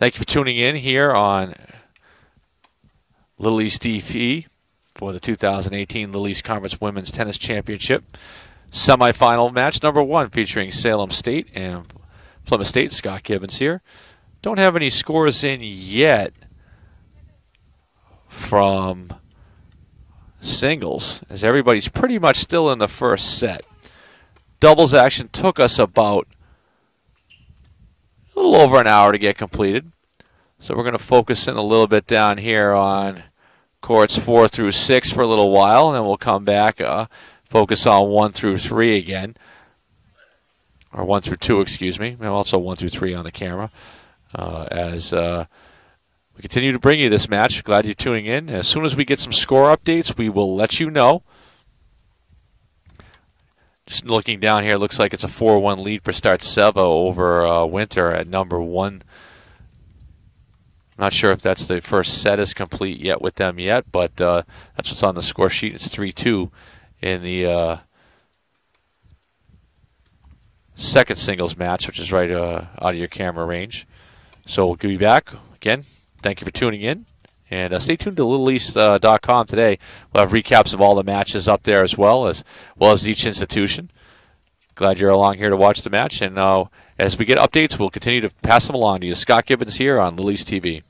Thank you for tuning in here on Little East TV for the 2018 Little East Conference Women's Tennis Championship semifinal match number 1 featuring Salem State and Plymouth State. Scott Gibbons here. Don't have any scores in yet from singles, as everybody's pretty much still in the first set. Doubles action took us about a little over an hour to get completed. So we're going to focus in a little bit down here on courts 4 through 6 for a little while, and then we'll come back, focus on 1 through 3 again. Or 1 through 2, excuse me. And also 1 through 3 on the camera. As we continue to bring you this match. Glad you're tuning in. As soon as we get some score updates, we will let you know. Just looking down here, looks like it's a 4-1 lead for Startseva over Winter at number 1. I'm not sure if that's the first set is complete yet with them yet, but that's what's on the score sheet. It's 3-2 in the second singles match, which is right out of your camera range. So we'll be back. Again, thank you for tuning in. And stay tuned to LittleEast.com today. We'll have recaps of all the matches up there as well as each institution. Glad you're along here to watch the match. And as we get updates, we'll continue to pass them along to you. Scott Gibbons here on Little East TV.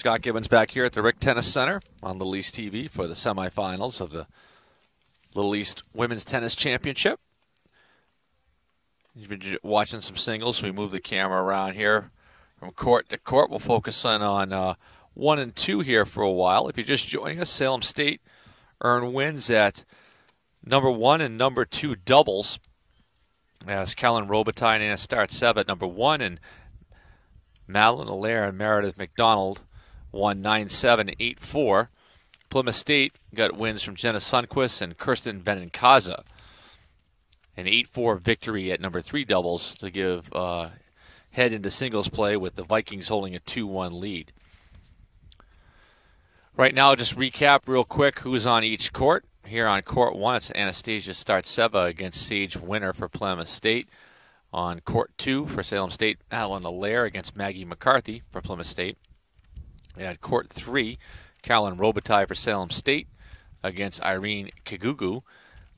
Scott Gibbons back here at the Rick Tennis Center on Little East TV for the semifinals of the Little East Women's Tennis Championship. You've been watching some singles, so we move the camera around here from court to court. We'll focus on 1 and 2 here for a while. If you're just joining us, Salem State earn wins at number 1 and number 2 doubles, as Kellen Robitaille and Anna Startseva at number 1, and Madeline Allaire and Meredith McDonald won 9-7, 8-4. Plymouth State got wins from Jenna Sundquist and Kirsten Benincasa. An 8-4 victory at number 3 doubles to give head into singles play, with the Vikings holding a 2-1 lead. Right now, just recap real quick who's on each court. Here on court 1, it's Anastasia Startseva against Sage Winner for Plymouth State. On court 2 for Salem State, Madeline Allaire against Maggie McCarthy for Plymouth State. And court 3, Kellen Robitaille for Salem State against Irene Kigugu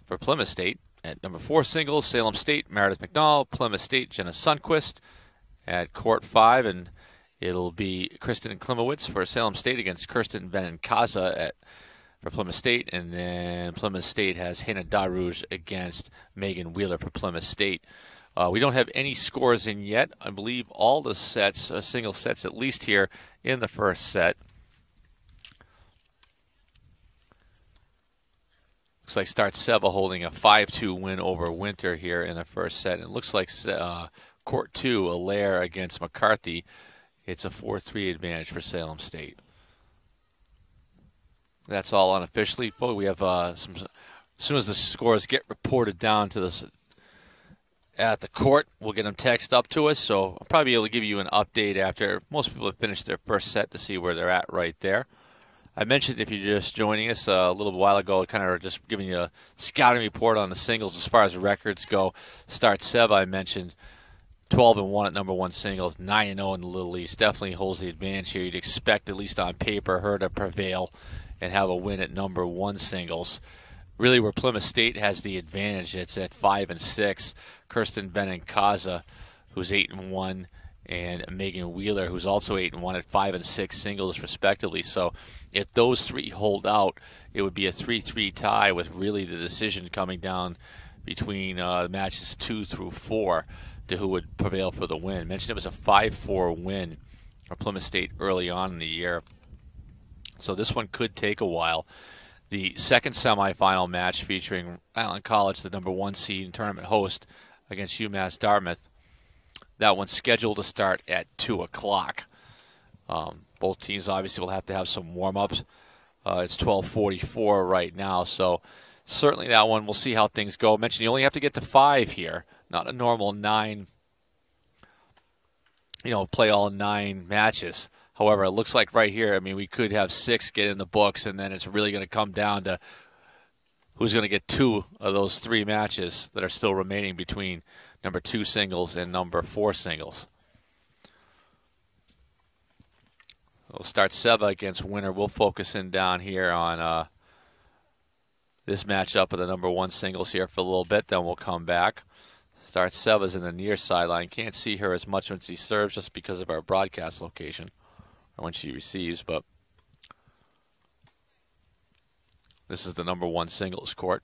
for Plymouth State. At number 4 singles, Salem State, Meredith McDonald, Plymouth State, Jenna Sundquist. At court 5, and it'll be Kristen Klimowitz for Salem State against Kirsten Benincasa for Plymouth State. And then Plymouth State has Hannah Darouge against Megan Wheeler for Plymouth State. We don't have any scores in yet. I believe all the sets, single sets at least here in the first set. Looks like Startseva holding a 5-2 win over Winter here in the first set. It looks like court 2, Allaire against McCarthy. It's a 4-3 advantage for Salem State. That's all unofficially. We have as soon as the scores get reported down to the at the court, we'll get them text up to us, so I'll probably be able to give you an update after most people have finished their first set to see where they're at right there. I mentioned, if you're just joining us a little while ago, kind of just giving you a scouting report on the singles as far as records go. Startseva, I mentioned, 12-1 at number 1 singles, 9-0 in the Little East. Definitely holds the advantage here. You'd expect, at least on paper, her to prevail and have a win at number 1 singles. Really, where Plymouth State has the advantage, it's at 5-6. Kirsten Benincasa, who's 8-1, and Megan Wheeler, who's also 8-1 at 5-6 singles respectively. So if those three hold out, it would be a 3-3 tie, with really the decision coming down between matches 2 through 4 to who would prevail for the win. I mentioned it was a 5-4 win for Plymouth State early on in the year, so this one could take a while. The second semifinal match, featuring Island College, the number 1 seed and tournament host, against UMass Dartmouth. That one's scheduled to start at 2 o'clock. Both teams obviously will have to have some warm-ups. It's 12:44 right now, so certainly that one, we'll see how things go. I mentioned you only have to get to 5 here, not a normal 9, play all 9 matches. However, it looks like right here, I mean, we could have 6 get in the books, and then it's really going to come down to who's going to get 2 of those 3 matches that are still remaining between number 2 singles and number 4 singles. We'll start Startseva against Winner. We'll focus in down here on this matchup of the number 1 singles here for a little bit, then we'll come back. Startseva's in the near sideline. Can't see her as much when she serves just because of our broadcast location, or when she receives, but this is the number 1 singles court.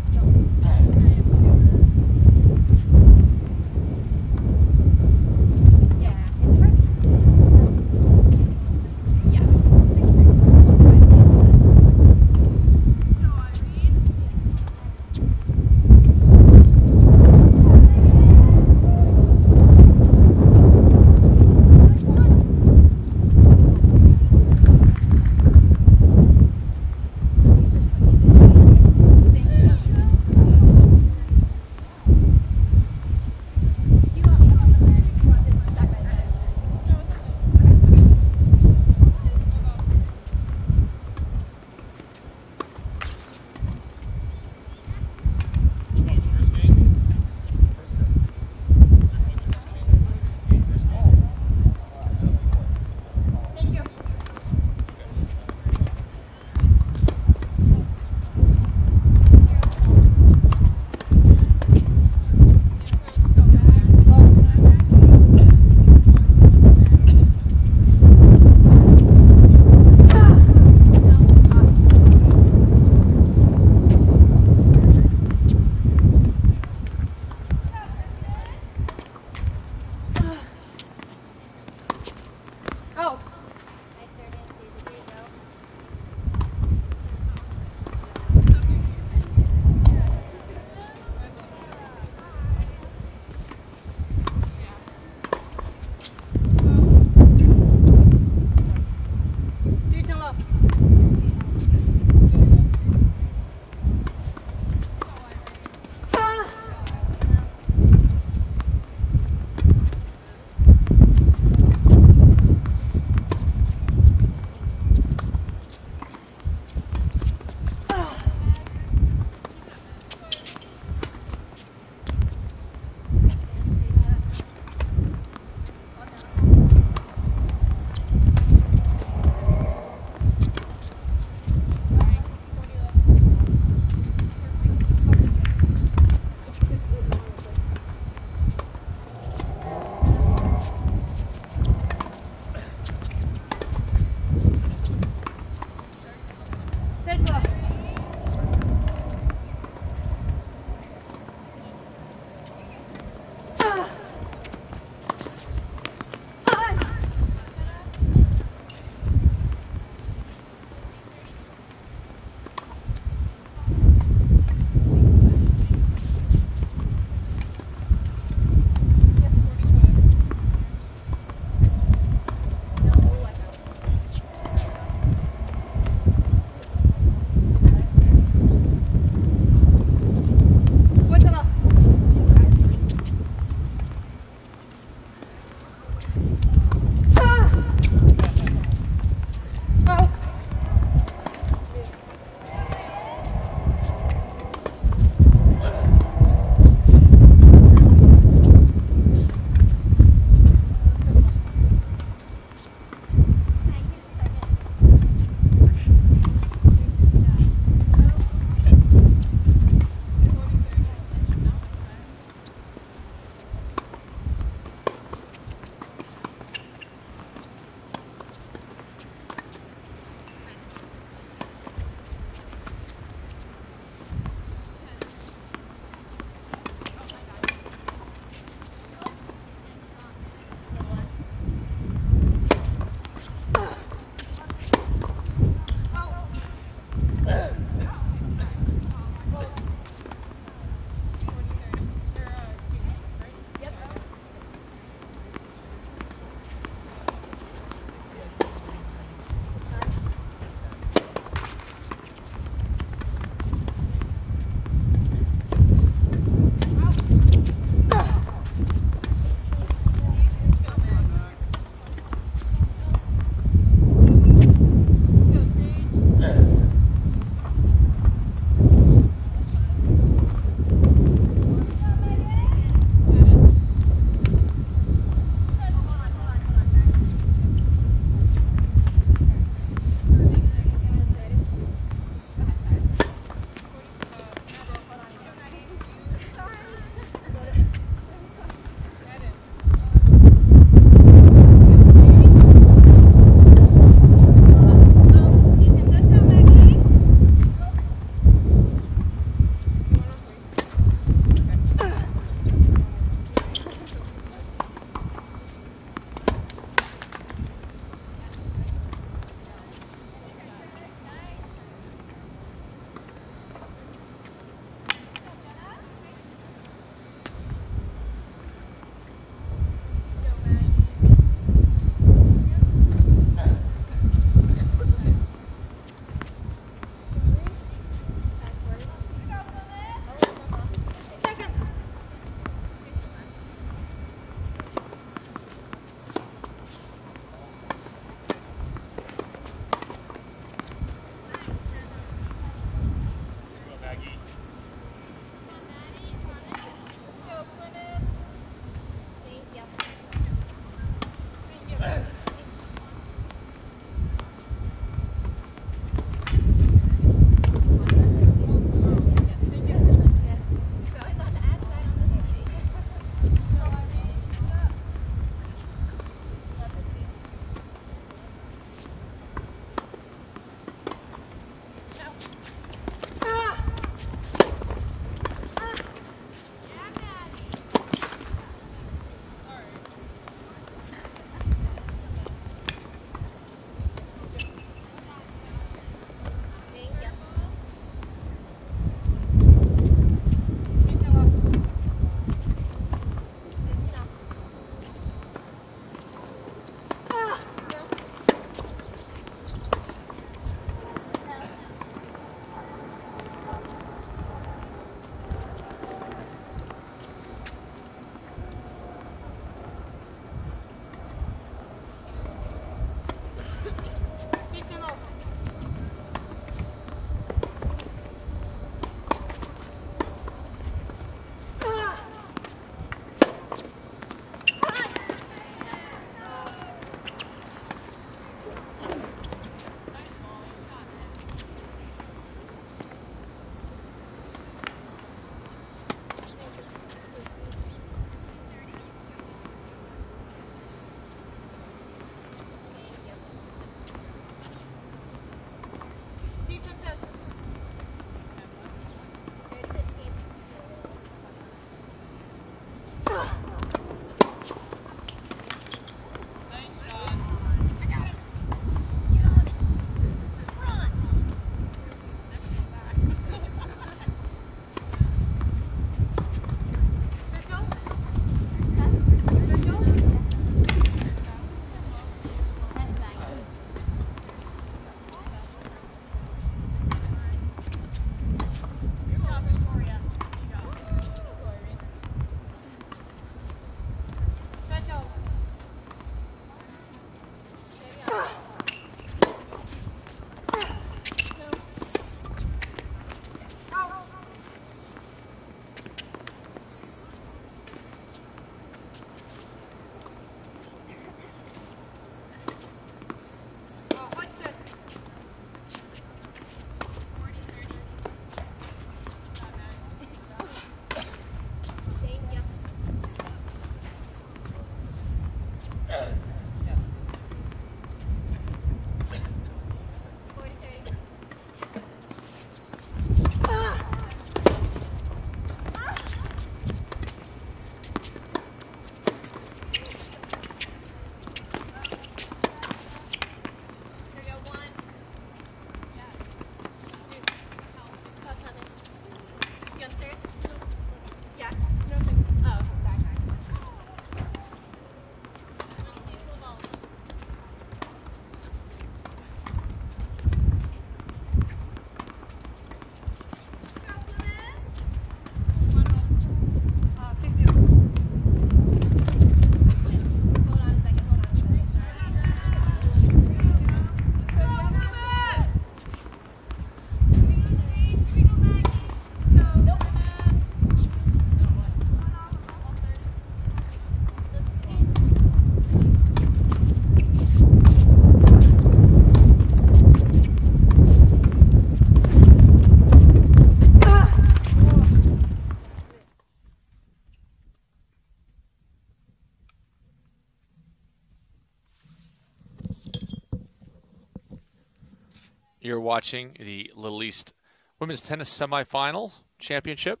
You're watching the Little East Women's Tennis Semifinal Championship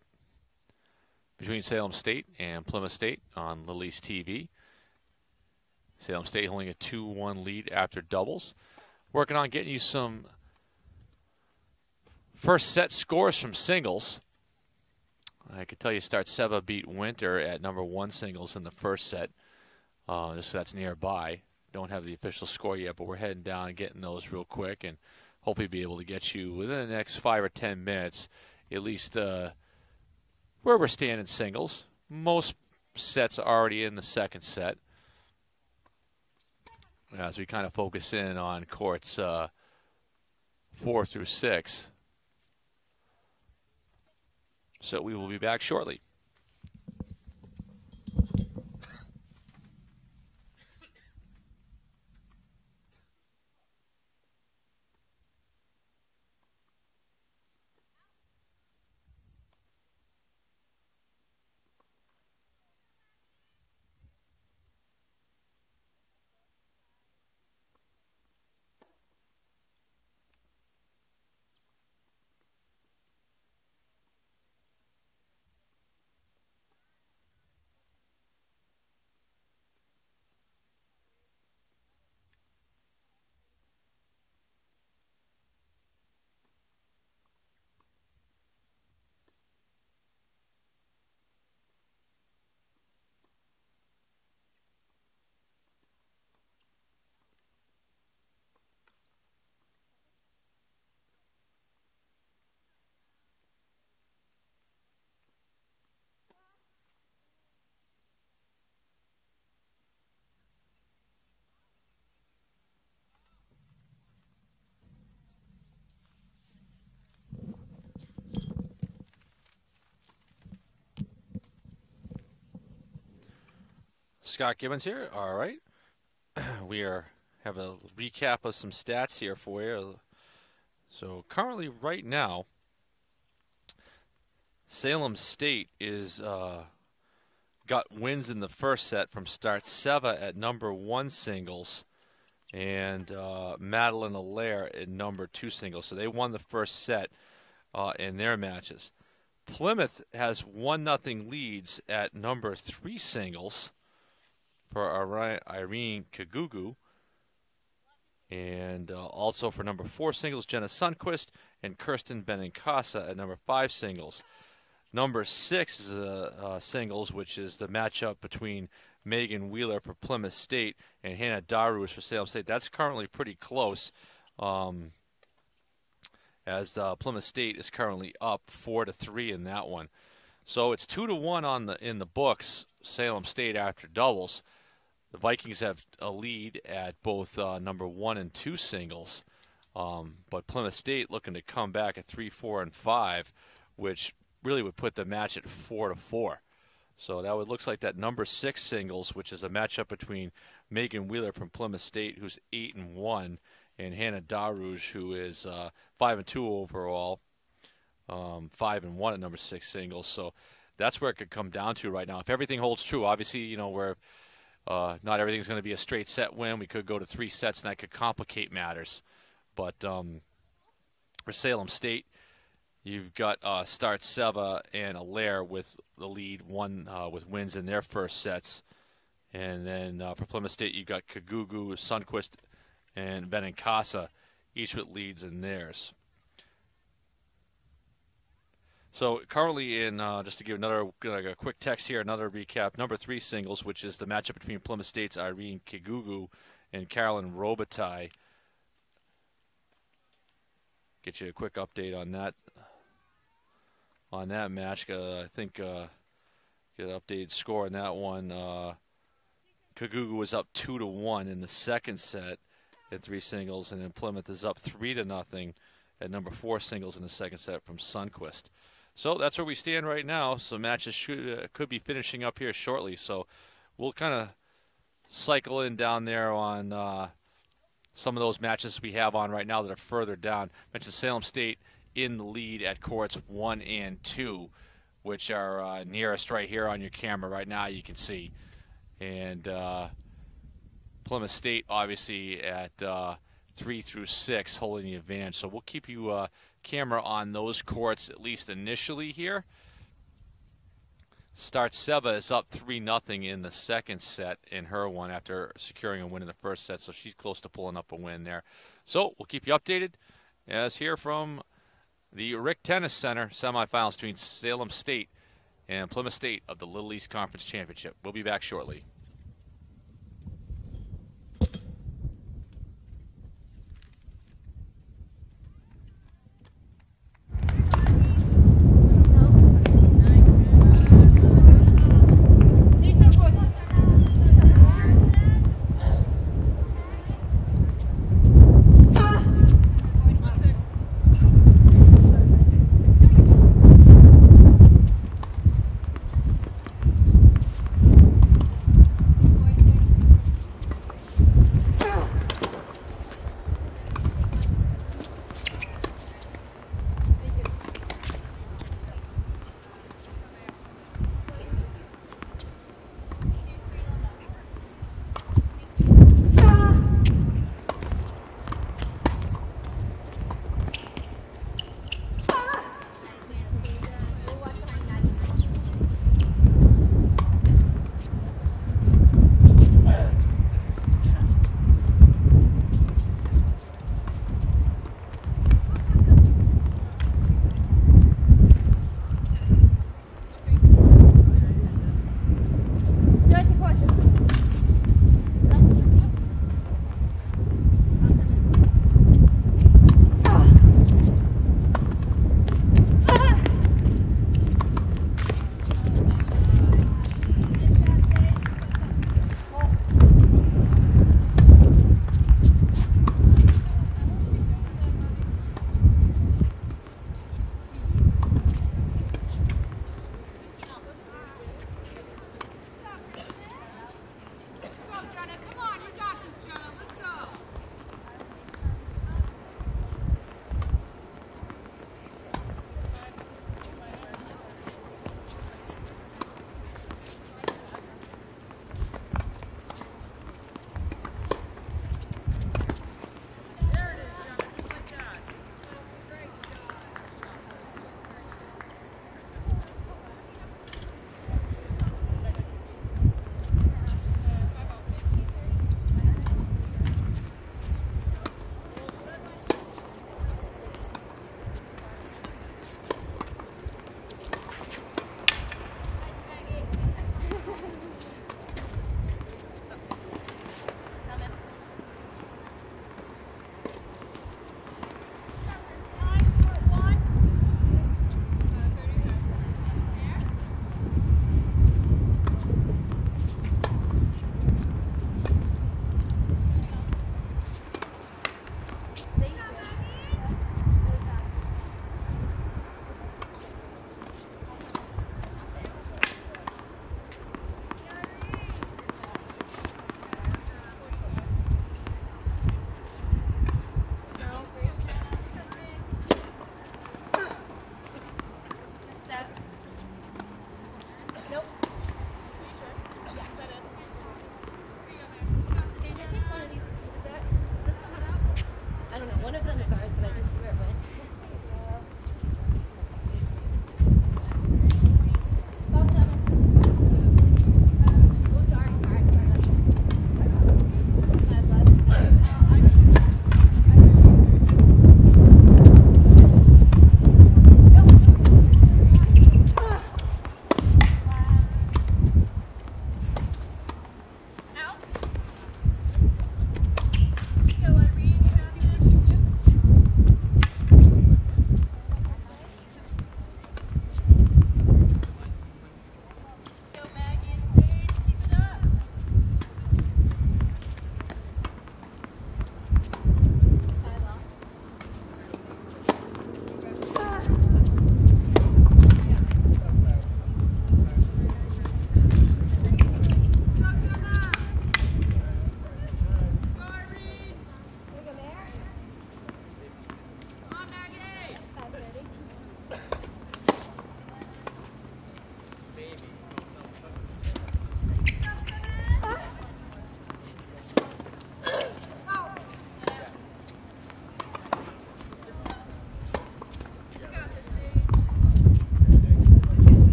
between Salem State and Plymouth State on Little East TV. Salem State holding a 2-1 lead after doubles. Working on getting you some first set scores from singles. I could tell you Start Seva beat Winter at #1 singles in the first set. Just so that's nearby. Don't have the official score yet, but we're heading down and getting those real quick, and hopefully be able to get you within the next 5 or 10 minutes, at least where we're standing singles. Most sets are already in the second set, as we kind of focus in on courts 4 through 6. So we will be back shortly. Scott Gibbons here. All right. We have a recap of some stats here for you. So currently right now, Salem State is got wins in the first set from Start Seva at #1 singles and Madeline Allaire at #2 singles. So they won the first set in their matches. Plymouth has 1-0 leads at #3 singles for Irene Kagugu, and also for #4 singles, Jenna Sundquist and Kirsten Benincasa at #5 singles. #6 is singles, which is the matchup between Megan Wheeler for Plymouth State and Hannah Darush for Salem State. That's currently pretty close, as Plymouth State is currently up 4-3 in that one. So it's 2-1 in the books, Salem State after doubles. The Vikings have a lead at both #1 and 2 singles, but Plymouth State looking to come back at 3, 4, and 5, which really would put the match at 4-4. So that looks like that #6 singles, which is a matchup between Megan Wheeler from Plymouth State, who's 8-1, and Hannah Darush, who is 5-2 overall, 5-1 at #6 singles. So that's where it could come down to right now. If everything holds true, obviously, we're Not everything's going to be a straight set win. We could go to 3 sets, and that could complicate matters. But for Salem State, you've got Start Seva and Allaire with the lead, one with wins in their first sets. And then for Plymouth State, you've got Kagugu, Sundquist, and Benincasa, each with leads in theirs. So currently in, just to give another a quick text here, another recap, number 3 singles, which is the matchup between Plymouth State's Irene Kagugu and Carolyn Robitaille. Get you a quick update on that match. I think get an updated score on that one. Kagugu was up 2-1 in the second set in 3 singles, and then Plymouth is up 3-0 at number 4 singles in the second set from Sundquist. So that's where we stand right now. So matches could be finishing up here shortly. So we'll kind of cycle in down there on some of those matches we have on right now that are further down. I mentioned Salem State in the lead at courts 1 and 2, which are nearest right here on your camera right now. You can see, and Plymouth State obviously at 3 through 6 holding the advantage. So we'll keep you camera on those courts at least initially here. Start Seva is up 3-0 in the second set in her one after securing a win in the first set, so she's close to pulling up a win there. So we'll keep you updated as here from the Rick Tennis Center semifinals between Salem State and Plymouth State of the Little East Conference Championship. We'll be back shortly.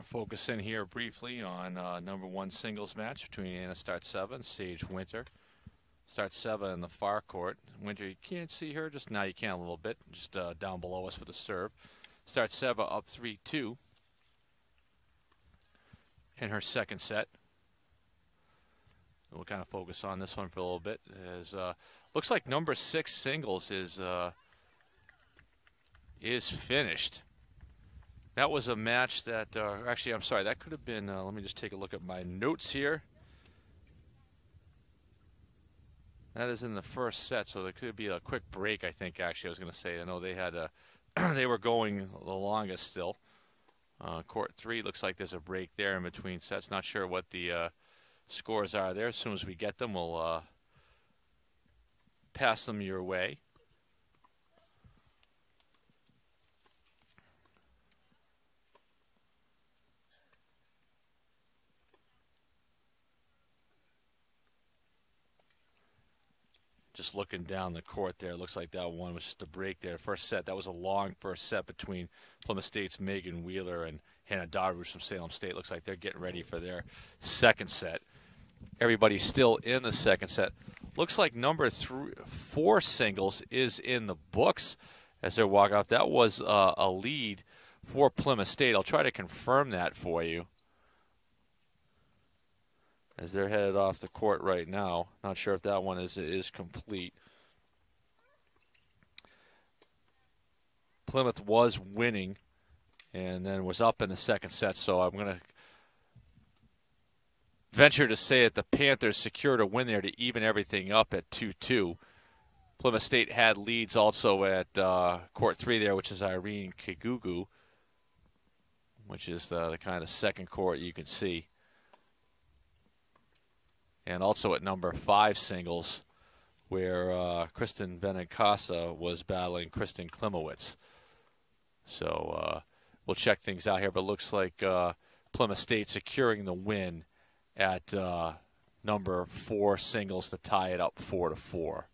Focus in here briefly on number 1 singles match between Anna Startseva and Sage Winter. Startseva in the far court. Winter, you can't see her, just now you can a little bit, just down below us with the serve. Startseva up 3-2 in her second set. We'll kind of focus on this one for a little bit. As looks like number 6 singles is finished. That was a match that, actually, I'm sorry, that could have been, let me just take a look at my notes here. That is in the first set, so there could be a quick break, I think, actually, I was going to say. I know they had a, they were going the longest still. Court 3, looks like there's a break there in between sets. Not sure what the scores are there. As soon as we get them, we'll pass them your way. Just looking down the court there, looks like that one was just a break there. First set, that was a long first set between Plymouth State's Megan Wheeler and Hannah Darush from Salem State. Looks like they're getting ready for their second set. Everybody's still in the second set. Looks like number 4 singles is in the books as they walk off. That was a lead for Plymouth State. I'll try to confirm that for you as they're headed off the court right now. Not sure if that one is complete. Plymouth was winning and then was up in the second set, so I'm going to venture to say that the Panthers secured a win there to even everything up at 2-2. Plymouth State had leads also at court 3 there, which is Irene Kigugu, which is the kind of second court you can see. And also at number 5 singles, where Kristen Benincasa was battling Kristen Klimowitz. So we'll check things out here, but it looks like Plymouth State securing the win at number 4 singles to tie it up 4-4.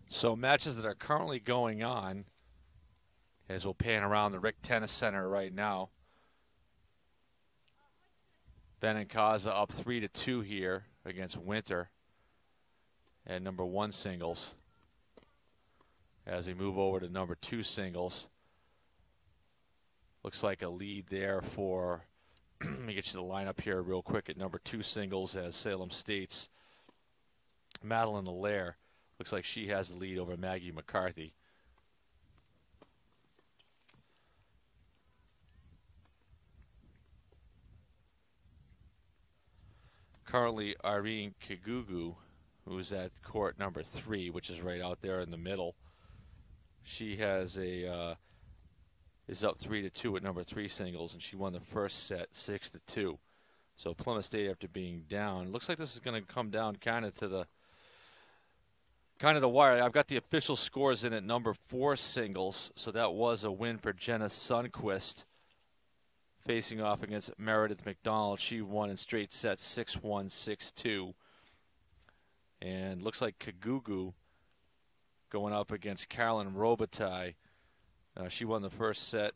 So matches that are currently going on, as we'll pan around the Rick Tennis Center right now. Benincasa up 3-2 here against Winter at number 1 singles. As we move over to number 2 singles, looks like a lead there for, let me get you the lineup here real quick at number 2 singles as Salem State's Madeline Allaire. Looks like she has the lead over Maggie McCarthy. Currently, Irene Kigugu, who's at court number 3, which is right out there in the middle. She has a is up 3-2 at number 3 singles, and she won the first set 6-2. So Plymouth State, after being down, looks like this is going to come down kind of to the wire. I've got the official scores in at number 4 singles, so that was a win for Jenna Sundquist facing off against Meredith McDonald. She won in straight sets 6-1, 6-2. And looks like Kigugu going up against Carolyn Robitaille. She won the first set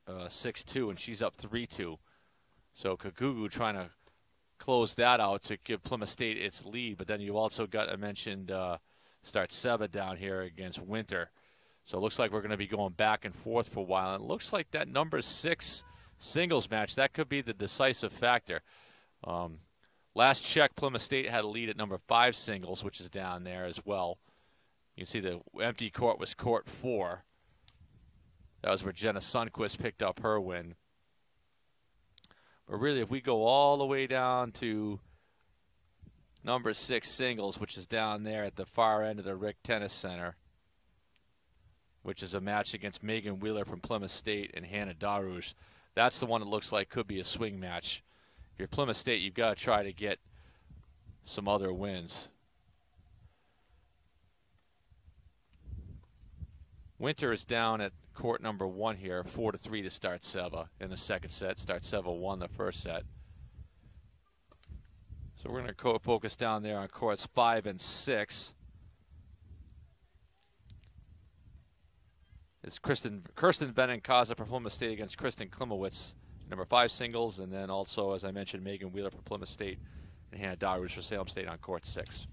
6-2, and she's up 3-2. So Kigugu trying to close that out to give Plymouth State its lead. But then you also got, I mentioned, Startseva down here against Winter. So it looks like we're going to be going back and forth for a while. And it looks like that number 6 singles match, that could be the decisive factor. Last check, Plymouth State had a lead at number 5 singles, which is down there as well. You can see the empty court was court 4. That was where Jenna Sundquist picked up her win. But really, if we go all the way down to Number 6 singles, which is down there at the far end of the Rick Tennis Center, which is a match against Megan Wheeler from Plymouth State and Hannah Darush. That's the one that looks like could be a swing match. If you're Plymouth State, you've got to try to get some other wins. Winter is down at court number 1 here, 4-3 to start Seva in the second set. Startseva won the first set. So we're going to focus down there on courts 5 and 6. It's Kirsten Benincasa for Plymouth State against Kristen Klimowitz, number 5 singles, and then also, as I mentioned, Megan Wheeler for Plymouth State and Hannah Darush for Salem State on court 6.